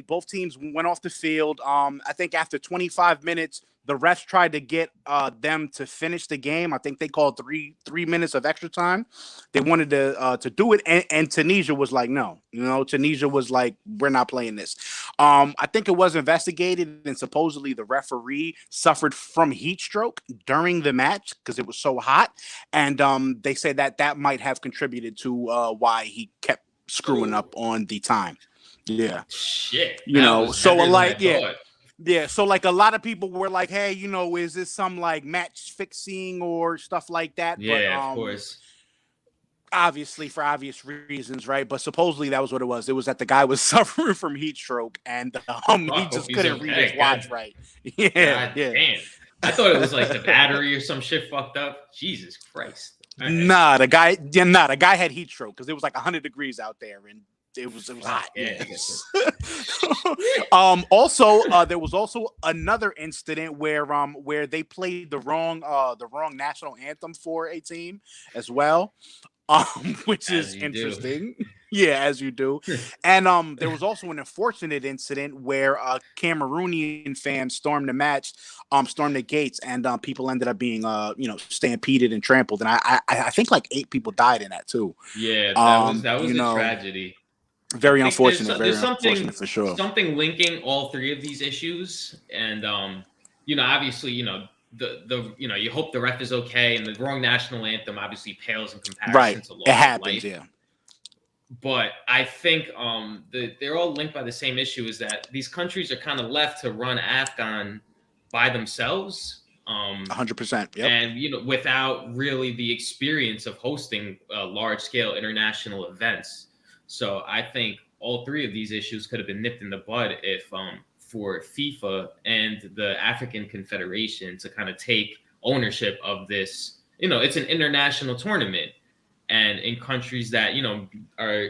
both teams went off the field. I think after 25 minutes, the refs tried to get them to finish the game. I think they called three minutes of extra time. They wanted to do it, and Tunisia was like, no. Tunisia was like, we're not playing this. I think it was investigated, and supposedly the referee suffered from heat stroke during the match because it was so hot, and they say that might have contributed to why he kept screwing up on the time. Yeah. Shit. Yeah. So like a lot of people were like, hey, is this some like match fixing or stuff like that? Yeah, but, of course. Obviously for obvious reasons, right? But supposedly that was what it was. It was that the guy was suffering from heat stroke and he just couldn't read his watch right. Yeah. Damn. I thought it was like the battery or some shit fucked up. Jesus Christ. Right. Nah, the guy had heat stroke because it was like 100 degrees out there and it was hot. Yeah. Also, there was also another incident where they played the wrong national anthem for a team as well, which is interesting. Yeah, as you do. And there was also an unfortunate incident where Cameroonian fans stormed the match, stormed the gates, and people ended up being stampeded and trampled. And I think like 8 people died in that too. Yeah, that was a tragedy. Very unfortunate. Very unfortunate for sure. Something linking all 3 of these issues, and obviously, you hope the ref is okay, and the wrong national anthem obviously pales in comparison to loss it happens, life. Yeah. But I think they're all linked by the same issue, is that these countries are kind of left to run AFCON by themselves. 100%. Yep. And, without really the experience of hosting large-scale international events. So I think all 3 of these issues could have been nipped in the bud if for FIFA and the African Confederation to kind of take ownership of this. It's an international tournament. And in countries that, are,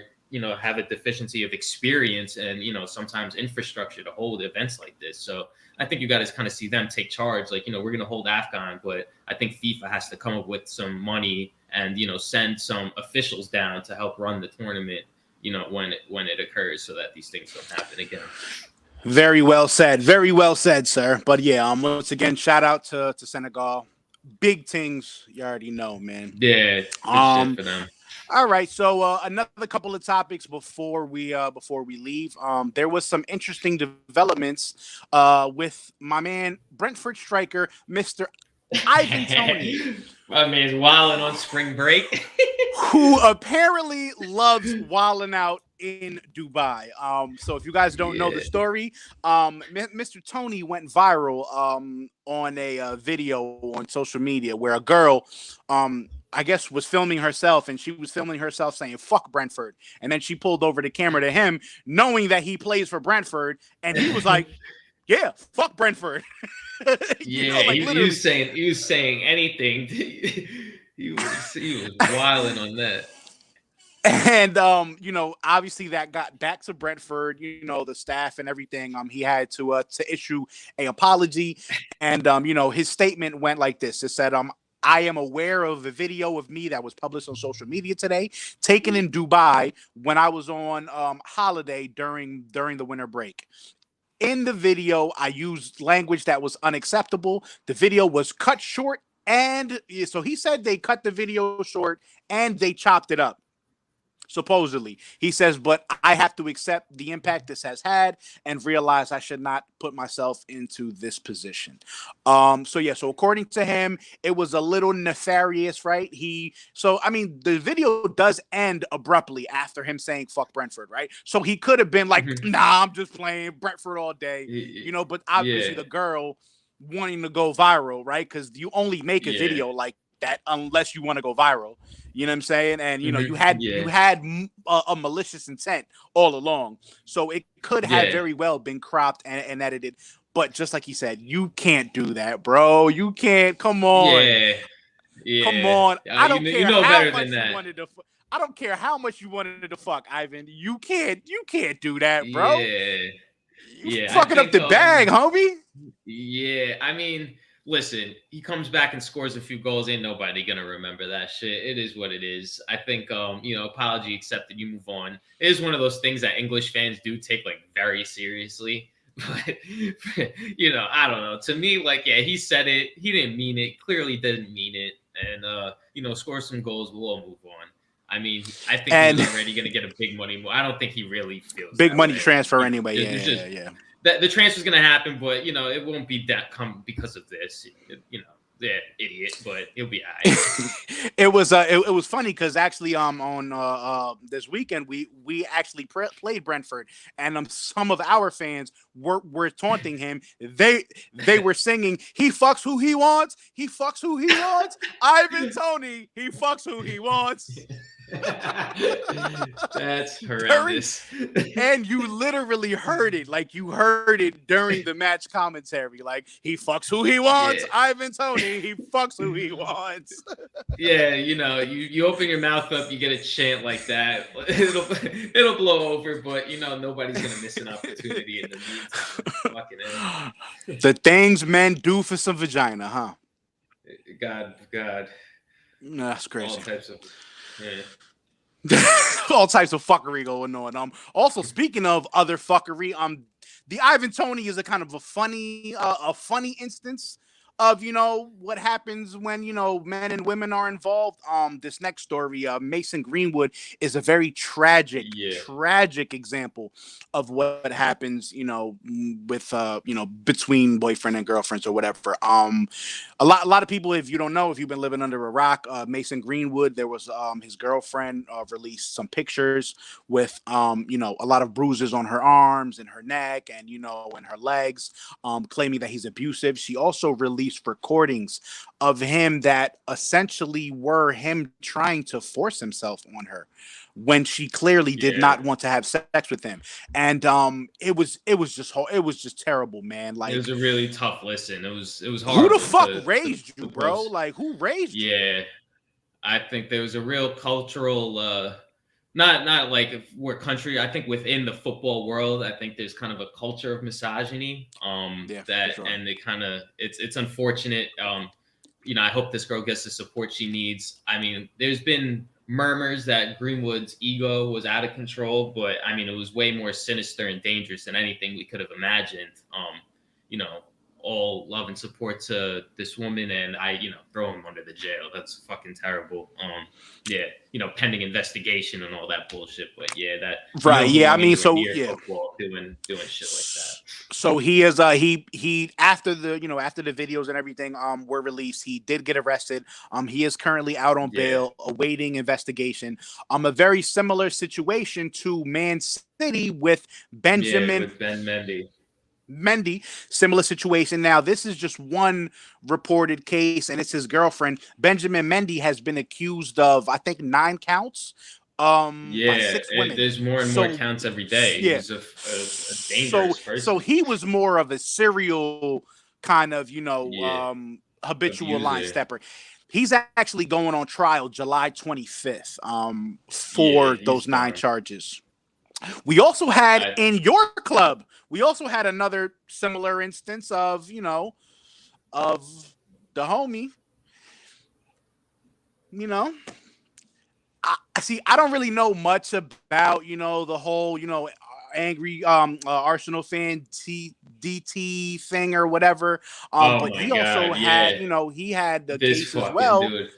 have a deficiency of experience and, sometimes infrastructure to hold events like this. So I think you got to kind of see them take charge. Like, we're going to hold AFCON, but I think FIFA has to come up with some money and, send some officials down to help run the tournament, when it occurs, so that these things don't happen again. Very well said. Very well said, sir. But yeah, once again, shout out to Senegal. Big things, you already know, man. Yeah, shit for them. All right, so another couple of topics before we leave. There was some interesting developments with my man Brentford striker, Mr. Ivan Toney, My man's wilding on spring break. who apparently loves wilding out in Dubai. So if you guys don't know the Yeah. story, Mr. Toney went viral on a video on social media where a girl, I guess, was filming herself, and she was filming herself saying "fuck Brentford," and then she pulled over the camera to him, knowing that he plays for Brentford, and he was like, "Yeah, fuck Brentford." Yeah, Like literally. he was saying anything. He was wilding on that. And obviously that got back to Brentford, the staff and everything. He had to issue a apology, and his statement went like this. It said, I am aware of a video of me that was published on social media today, taken in Dubai when I was on holiday during the winter break. In the video, I used language that was unacceptable. The video was cut short, and so he said they cut the video short and they chopped it up. Supposedly, he says, but I have to accept the impact this has had and realize I should not put myself into this position. So according to him, it was a little nefarious, right? The video does end abruptly after him saying fuck Brentford, right? So he could have been like, Mhm. nah, I'm just playing Brentford all day, but obviously Yeah, the girl wanting to go viral, right? Because you only make a yeah, video like that unless you want to go viral. You know what I'm saying? And you yeah, had a malicious intent all along, so it could have yeah, very well been cropped and edited. But just like he said, you can't do that, bro. You can't. Come on, yeah, come yeah. on. I You don't know, you care know how better than much you that. wanted to. I don't care how much you wanted to fuck Ivan. You can't. You can't do that, bro. Yeah, You yeah. I fucking up think the bag, homie. yeah, I mean, listen, he comes back and scores a few goals. Ain't nobody gonna remember that shit. It is what it is. I think, apology accepted. You move on. It is one of those things that English fans do take like very seriously. But I don't know. To me, like, yeah, he said it. He didn't mean it. Clearly, didn't mean it. And score some goals. We'll all move on. I mean, I think he was And already gonna get a big money. I don't think he really feels big that money way. transfer anyway. There's just Yeah. that the transfer's going to happen, but it won't be that come because of this. Yeah, idiot, but he'll be all right. It was funny because actually on this weekend we actually played Brentford, and some of our fans were taunting him. They were singing, he fucks who he wants, he fucks who he wants, Ivan Toney, he fucks who he wants. That's During horrendous. And you literally heard it, like you heard it during the match commentary, like he fucks who he wants, Yeah. Ivan Toney, he fucks who he wants. Yeah, you open your mouth up, you get a chant like that. It'll blow over, but nobody's gonna miss an opportunity in the meantime. Fucking hell. The things men do for some vagina, huh? God, That's all crazy. types of. Yeah. All types of fuckery going on. Also speaking of other fuckery, the Ivan Toney is a kind of a funny instance of what happens when men and women are involved. This next story, Mason Greenwood, is a very tragic Yeah. tragic example of what happens with between boyfriend and girlfriends or whatever. A lot of people, if you don't know, if you've been living under a rock, Mason Greenwood, there was his girlfriend released some pictures with a lot of bruises on her arms and her neck and and her legs, claiming that he's abusive. She also released recordings of him that essentially were him trying to force himself on her when she clearly did Yeah. not want to have sex with him. And it was just terrible, man. It Like, was a really tough listen. It was who the horrible fuck to raised you, bro? post. Like, who raised you? Yeah, I think there was a real cultural, not like if we're country. I think within the football world, I think there's kind of a culture of misogyny. Yeah, for That sure. and it's unfortunate. I hope this girl gets the support she needs. I mean, there's been murmurs that Greenwood's ego was out of control, but I mean, it was way more sinister and dangerous than anything we could have imagined. You know, all love and support to this woman, and I, throw him under the jail. That's fucking terrible. Yeah, pending investigation and all that bullshit. But yeah, that you Right. don't Yeah. I belong mean, anywhere so near yeah. football doing shit like that. So he is he after the after the videos and everything were released, he did get arrested. He is currently out on Yeah, bail awaiting investigation. A very similar situation to Man City with yeah, Benjamin with Ben Mendy. Mendy, similar situation. Now, this is just one reported case, and it's his girlfriend. Benjamin Mendy has been accused of, I think, 9 counts by Yeah, 6 women. there's more and more So, counts every day. yeah. He's a So dangerous so person. he was more of a serial kind of, Yeah, habitual line abuser. stepper. He's actually going on trial July 25th Yeah, for he's those 9 done. charges. We also had I in your club, we also had another similar instance of, of the homie, you know. I see. I don't really know much about, the whole, angry Arsenal fan DT thing or whatever. Oh But my he also god, had, yeah. he had the This case as fucking well. dude.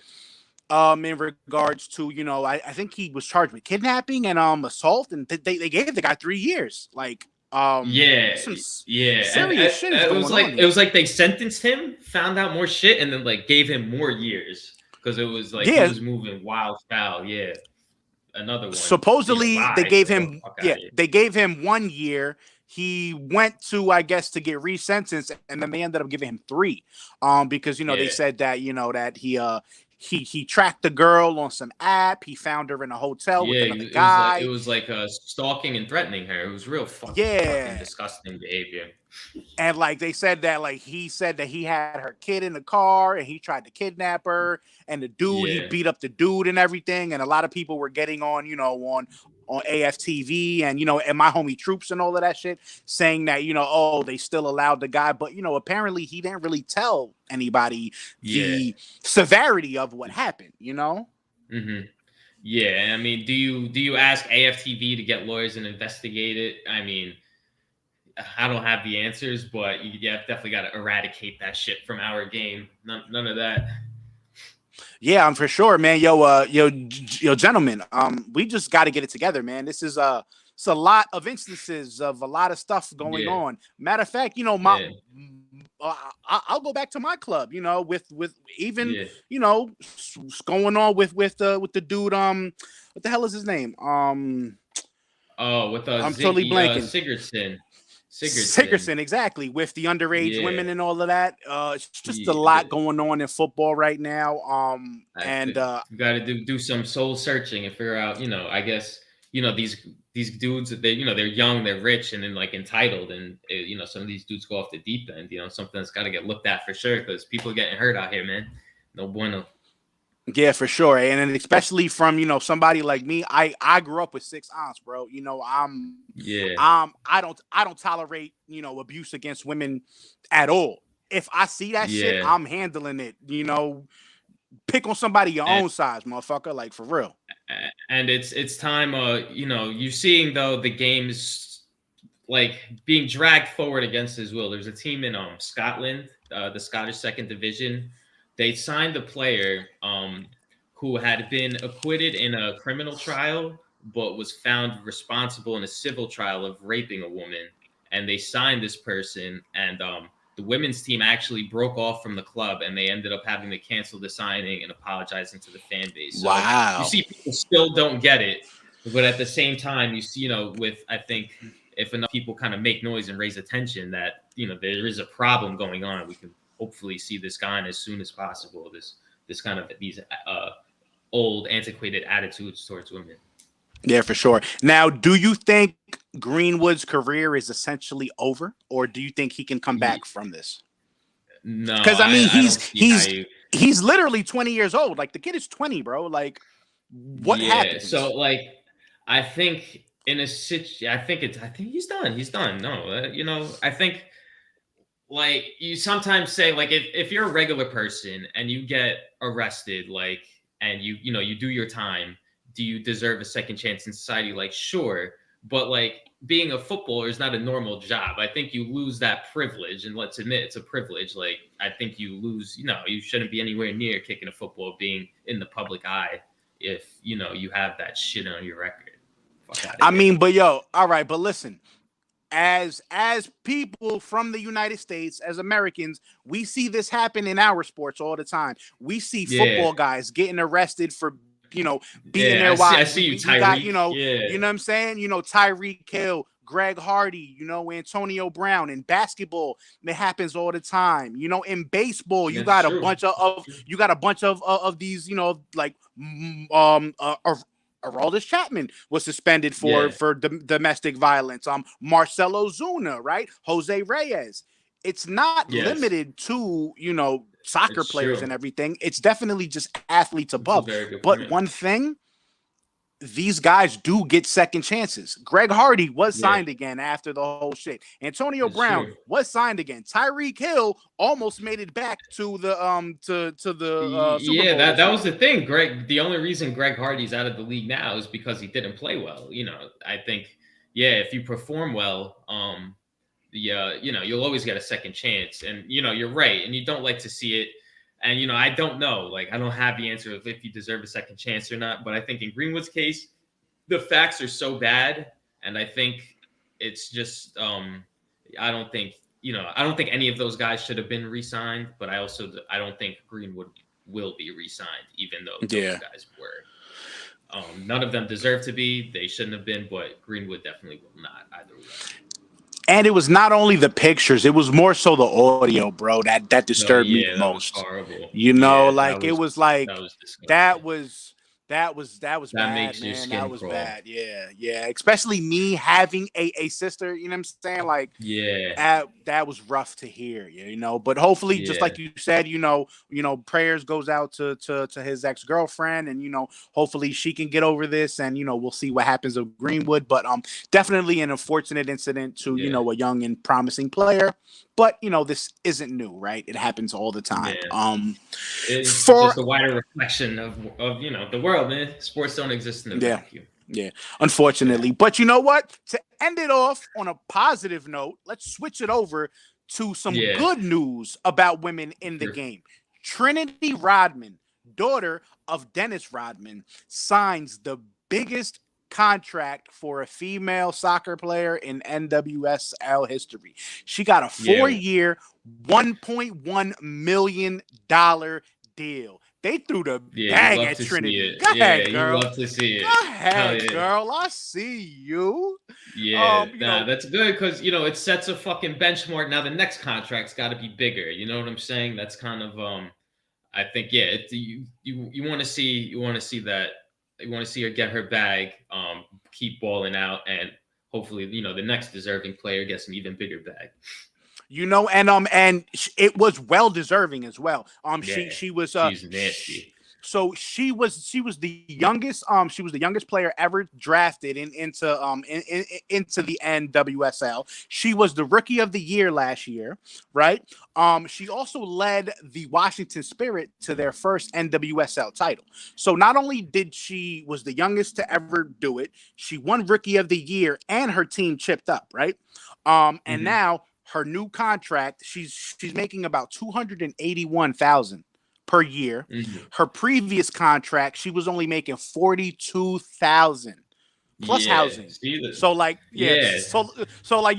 In regards to, I think he was charged with kidnapping and assault, and they gave the guy 3 years. Like, Yeah, some yeah. serious shit is It was going like on here. they sentenced him, found out more shit, and then like gave him more years because it was like he Yeah, was moving wild foul. Yeah, another one. supposedly they Bye. gave Go him, fuck out of here. they gave him 1 year. He went to, I guess, to get resentenced, and then they ended up giving him 3, because they Yeah, said that, that he tracked the girl on some app. He found her in a hotel with yeah. another It guy. was like stalking and threatening her. It was real fucking Yeah, disgusting behavior. and like they said that, like, he said that he had her kid in the car and he tried to kidnap her, and the dude, he Yeah, beat up the dude and everything, and a lot of people were getting on, on AFTV and, and my homie Troops and all of that shit, saying that, oh, they still allowed the guy, but, apparently he didn't really tell anybody yeah. the severity of what happened. hmm Yeah, I mean, do you ask AFTV to get lawyers and investigate it? I mean, I don't have the answers, but you have definitely got to eradicate that shit from our game. None of that. Yeah, I'm for sure, man. Yo, gentlemen, we just got to get it together, man. This is it's a lot of instances of a lot of stuff going Yeah, on. Matter of fact, yeah, I'll go back to my club, with even, yeah. going on with the dude, what the hell is his name? Oh, with I'm totally Ziggy blanking. Sigurdsson. Sickerson, exactly, with the underage Yeah, women and all of that. It's just a yeah. lot going on in football right now. I And think you got to do some soul searching and figure out. I guess these dudes, they're young, they're rich, and then like entitled, and some of these dudes go off the deep end. Something that's got to get looked at for sure because people are getting hurt out here, man. No bueno. yeah, for sure, and then especially from, somebody like me. I grew up with 6 aunts, bro. Yeah, I don't tolerate, abuse against women at all. If I see that shit, yeah. I'm handling it. Pick on somebody your And own size, motherfucker. Like, for real. and it's time. You're seeing though the games like being dragged forward against his will. There's a team in Scotland, the Scottish Second Division. They signed a player who had been acquitted in a criminal trial, but was found responsible in a civil trial of raping a woman. And they signed this person, and the women's team actually broke off from the club, and they ended up having to cancel the signing and apologizing to the fan base. So you Wow. see, people still don't get it, but at the same time, you see, with I think if enough people kind of make noise and raise attention that there is a problem going on, we can hopefully see this gone as soon as possible. This kind of these old antiquated attitudes towards women. Yeah, for sure. Now, do you think Greenwood's career is essentially over, or do you think he can come back from this? No, Because I mean, I don't see how you. he's literally 20 years old. Like, the kid is 20, bro. Like, what Yeah, so happens? like I think in a I think he's done. He's done. No, I think like you sometimes say like if you're a regular person and you get arrested, and you do your time, do you deserve a second chance in society? Like, sure, but like being a footballer is not a normal job. I think you lose that privilege, and let's admit it's a privilege. Like I think you lose, you shouldn't be anywhere near kicking a football, being in the public eye if you have that shit on your record. Fuck out of I here. mean, but yo, all right, but listen, as people from the United States, as Americans, we see this happen in our sports all the time. We see Yeah, football guys getting arrested for beating yeah. their I wives. see you, We got Tyreek. Yeah, you know what I'm saying. Tyreek Hill, Greg Hardy, Antonio Brown. In basketball, it happens all the time. In baseball, you that's got a true. bunch of these like Aroldis Chapman was suspended for Yeah, domestic violence. Marcelo Zuna, right? Jose Reyes. It's not yes, limited to soccer it's players true. and everything. It's definitely just athletes It's a above. very good But point. one thing, these guys do get second chances. Greg Hardy was Yeah, signed again after the whole shit. Antonio it's Brown true. was signed again. Tyreek Hill almost made it back to the Super Yeah, Bowl that this that was year. the thing. The only reason Greg Hardy's out of the league now is because he didn't play well. I think, yeah, if you perform well, you'll always get a second chance. And you're right, and you don't like to see it. And I don't know, like I don't have the answer of if you deserve a second chance or not. But I think in Greenwood's case, the facts are so bad, and I think it's just I don't think I don't think any of those guys should have been re-signed, but I don't think Greenwood will be re-signed, even though those Yeah. guys were. None of them deserve to be. They shouldn't have been, but Greenwood definitely will not either way. And it was not only the pictures; it was more so the audio, bro. That No, disturbed me the yeah, that was most. horrible. You know, Yeah, like it was like that was that disgusting. was that was That bad, makes your man. That skin was crawl. bad. Yeah, yeah. Especially me having a sister. You know what I'm saying? Like Yeah, that was rough to hear, but hopefully, just yeah, like you said, prayers goes out to his ex-girlfriend, and hopefully she can get over this, and we'll see what happens with Greenwood. But definitely an unfortunate incident to yeah, a young and promising player. But this isn't new, right? It happens all the time. yeah. It's For just a wider reflection of the world, man. Sports don't exist in a Yeah. vacuum. Yeah, Yeah, unfortunately. But you know what? To end it off on a positive note, let's switch it over to some yeah. good news about women in the Sure. game. Trinity Rodman, daughter of Dennis Rodman, signs the biggest contract for a female soccer player in NWSL history. She got a Yeah, 4-year, $1.1 million deal. They threw the yeah. You bag love at to see Trinity. it. Go Yeah, ahead, you girl. love to see Go it. Hell ahead, yeah. girl. I see you. Yeah, You nah, know, that's good because it sets a fucking benchmark. Now the next contract's got to be bigger. You know what I'm saying? That's kind of I think yeah. You want to see that you want to see her get her bag, keep balling out, and hopefully the next deserving player gets an even bigger bag. and it was well deserving as well. Yeah, She was she's nasty. so she was the youngest player ever drafted into the NWSL. She was the rookie of the year last year, right? She also led the Washington Spirit to their first NWSL title. So not only did she was the youngest to ever do it, she won rookie of the year and her team chipped up, right? And Hmm. now her new contract, she's making about 281,000 per year. Hmm. Her previous contract, she was only making 42,000 plus Yeah, housing. see the So like, yeah, yeah. so like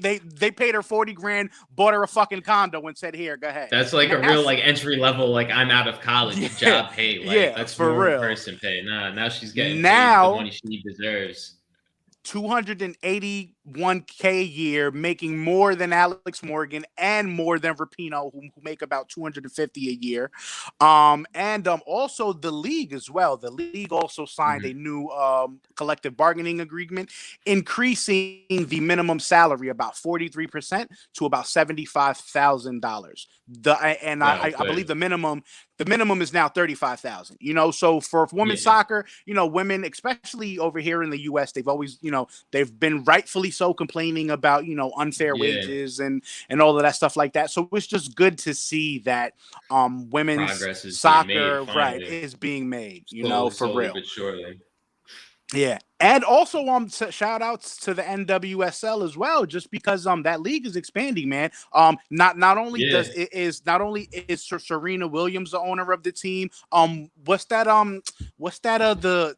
they paid her 40 grand, bought her a fucking condo, and said, "Here, go ahead." That's like a Now, real like entry level, like I'm out of college yeah, job pay. Like yeah, that's for normal real. person pay. Nah, now she's getting paid the Now money she deserves. 281K a year, making more than Alex Morgan and more than Rapinoe, who make about 250 a year. And also the league as well. The league also signed a Hmm. new collective bargaining agreement, increasing the minimum salary about 43% to about $75,000. And Oh, I good. believe the minimum is now 35,000. So for women's Yeah, soccer, women, especially over here in the U.S., they've always, they've been rightfully so complaining about, unfair yeah. wages and all of that stuff like that. So it's just good to see that women's Progress is being made soccer, right, finally, is being made, slowly, for slowly real. but surely. Yeah, and also shout outs to the NWSL as well, just because that league is expanding, man. Not only Yeah. does it is not only is Serena Williams the owner of the team. What's that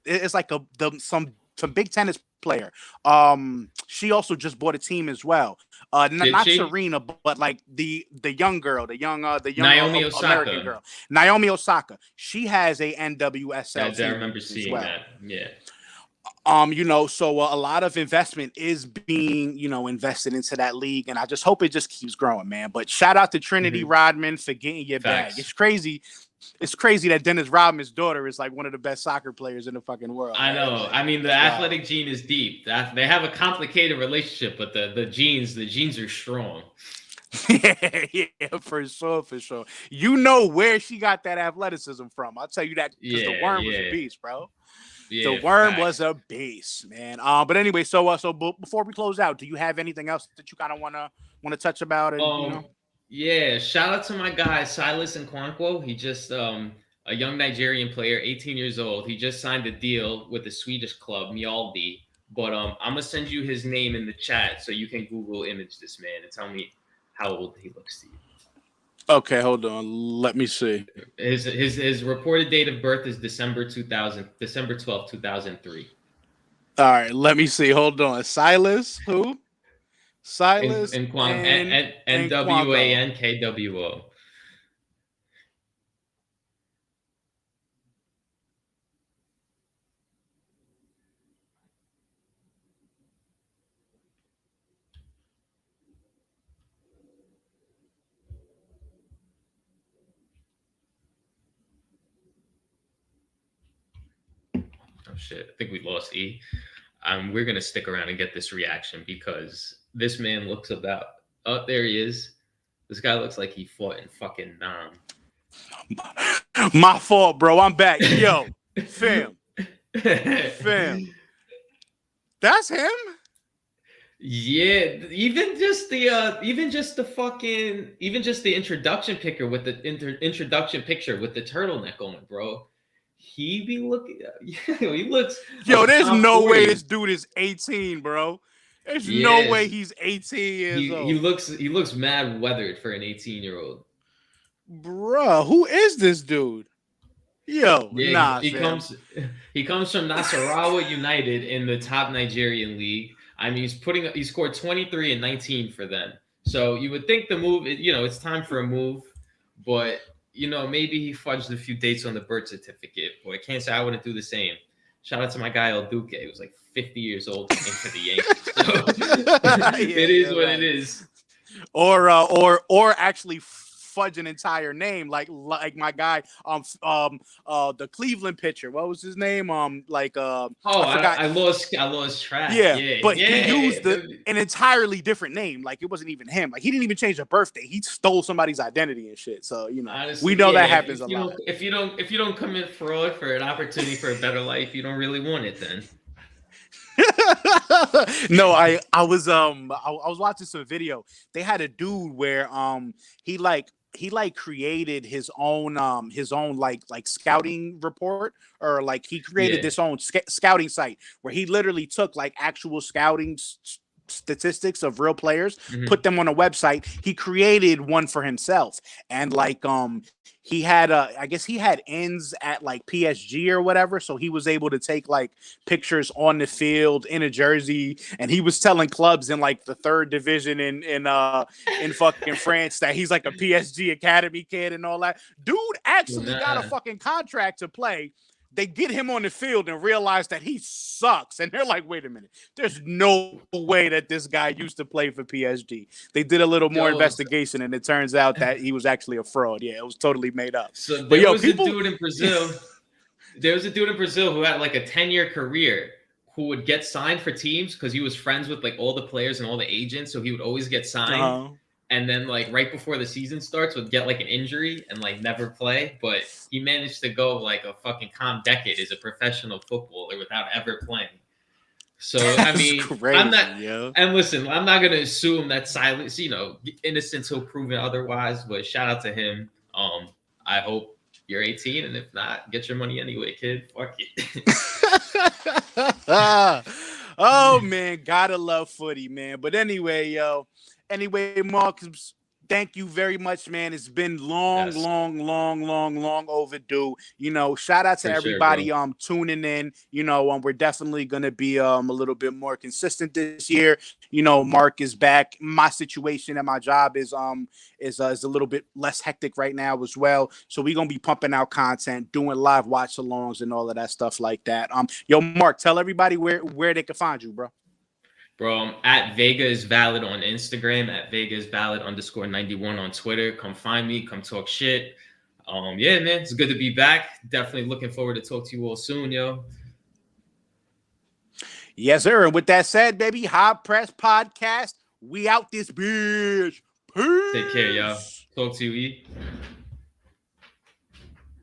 it's like some big tennis player. She also just bought a team as well. Did Not she? Serena, but like the young girl, the young Naomi American Osaka. girl, Naomi Osaka. She has a NWSL I team remember as seeing well. that. Yeah. So a lot of investment is being, invested into that league, and I just hope it just keeps growing, man. But shout out to Trinity Hmm. Rodman for getting your bag. Facts. It's crazy that Dennis Rodman's daughter is like one of the best soccer players in the fucking world, I right? know. Like, I mean, the it's wild. athletic gene is deep. They have a complicated relationship, but the genes are strong. Yeah, for sure, for sure. You know where she got that athleticism from. I'll tell you that because the Yeah, worm was a yeah, beast, bro. The yeah. worm was Facts. a beast, man. But anyway, before we close out, do you have anything else that you kind of wanna touch about? And Yeah. Shout out to my guy Silas Nwankwo. He just a young Nigerian player, 18 years old. He just signed a deal with the Swedish club Mjolby. But I'm gonna send you his name in the chat so you can Google image this man and tell me how old he looks to you. okay, hold on, let me see. His reported date of birth is December 12th, 2003. All right, let me see. Hold on, Silas who? In Silas in Kwang and Quango. NWANKWO. Oh shit! I think we lost E. We're gonna stick around and get this reaction because this man looks about. Oh, there he is. This guy looks like he fought in fucking Nam. My fault, bro. I'm back. Yo, fam, fam. That's him. Yeah, even just the introduction picture with the introduction picture with the turtleneck on, bro. He be looking. Yeah, he looks Yo, there's top no way 40. this dude is 18, bro. There's no way Yes, he's 18 years he old. looks mad weathered for an 18-year-old. Bruh, who is this dude? Yo, Yeah, nah, fam. he comes from Nasarawa United in the top Nigerian league. I mean, he scored 23 and 19 for them. So you would think the move, it's time for a move, but maybe he fudged a few dates on the birth certificate. Boy, I can't say I wouldn't do the same. Shout out to my guy El Duque. He was like 50 years old and for the Yankees. So Yeah, it is you're what it right. is. Or actually fudge an entire name like my guy the Cleveland pitcher. What was his name? Oh, I forgot. I lost track. Yeah, Yeah, but he used yeah. an entirely different name. Like it wasn't even him. Like he didn't even change the birthday. He stole somebody's identity and shit. So we Honestly, know yeah. that happens a lot. If you don't commit fraud for an opportunity for a better life, you don't really want it then. No, I was watching some video. They had a dude where he created his own like scouting report, or like he created Yeah. this own scouting site where he literally took like actual scouting statistics of real players, put Hmm. them on a website. He created one for himself, and he had I guess he had ends at like PSG or whatever, so he was able to take like pictures on the field in a jersey, and he was telling clubs in like the third division in fucking France that he's like a PSG academy kid and all that. Dude actually got a Nah. fucking contract to play. They get him on the field and realize that he sucks. And they're like, wait a minute. There's no way that this guy used to play for PSG. They did a little more Yo, investigation, and it turns out that he was actually a fraud. Yeah, it was totally made up. so But there yo, was a people. dude in Brazil. There was a dude in Brazil who had like a 10-year career who would get signed for teams because he was friends with like all the players and all the agents. So he would always get signed. Uh-huh. And then like right before the season starts would get like an injury and like never play. But he managed to go like a fucking decade as a professional footballer without ever playing. So I That's mean, I'm not. crazy, yo. And listen, I'm not gonna assume that silence, innocent till proven otherwise. But shout out to him. I hope you're 18, and if not, get your money anyway, kid. Fuck it. Oh man, gotta love footy, man. But anyway, Marcus, thank you very much, man. It's been long, Yes, long, long, long, long overdue. Shout out to for sure, bro. everybody tuning in. We're definitely gonna be a little bit more consistent this year. Mark is back. My situation and my job is a little bit less hectic right now as well. So we're gonna be pumping out content, doing live watch alongs and all of that stuff like that. Yo, Mark, tell everybody where they can find you, bro. Bro, at Vega is valid on Instagram, at Vega is valid _91 on Twitter. Come find me, come talk shit. Yeah, man, it's good to be back. Definitely looking forward to talk to you all soon, yo. Yes, sir. And with that said, baby, High Press Podcast, we out this bitch. Take care, yo. Peace. Talk to you, E.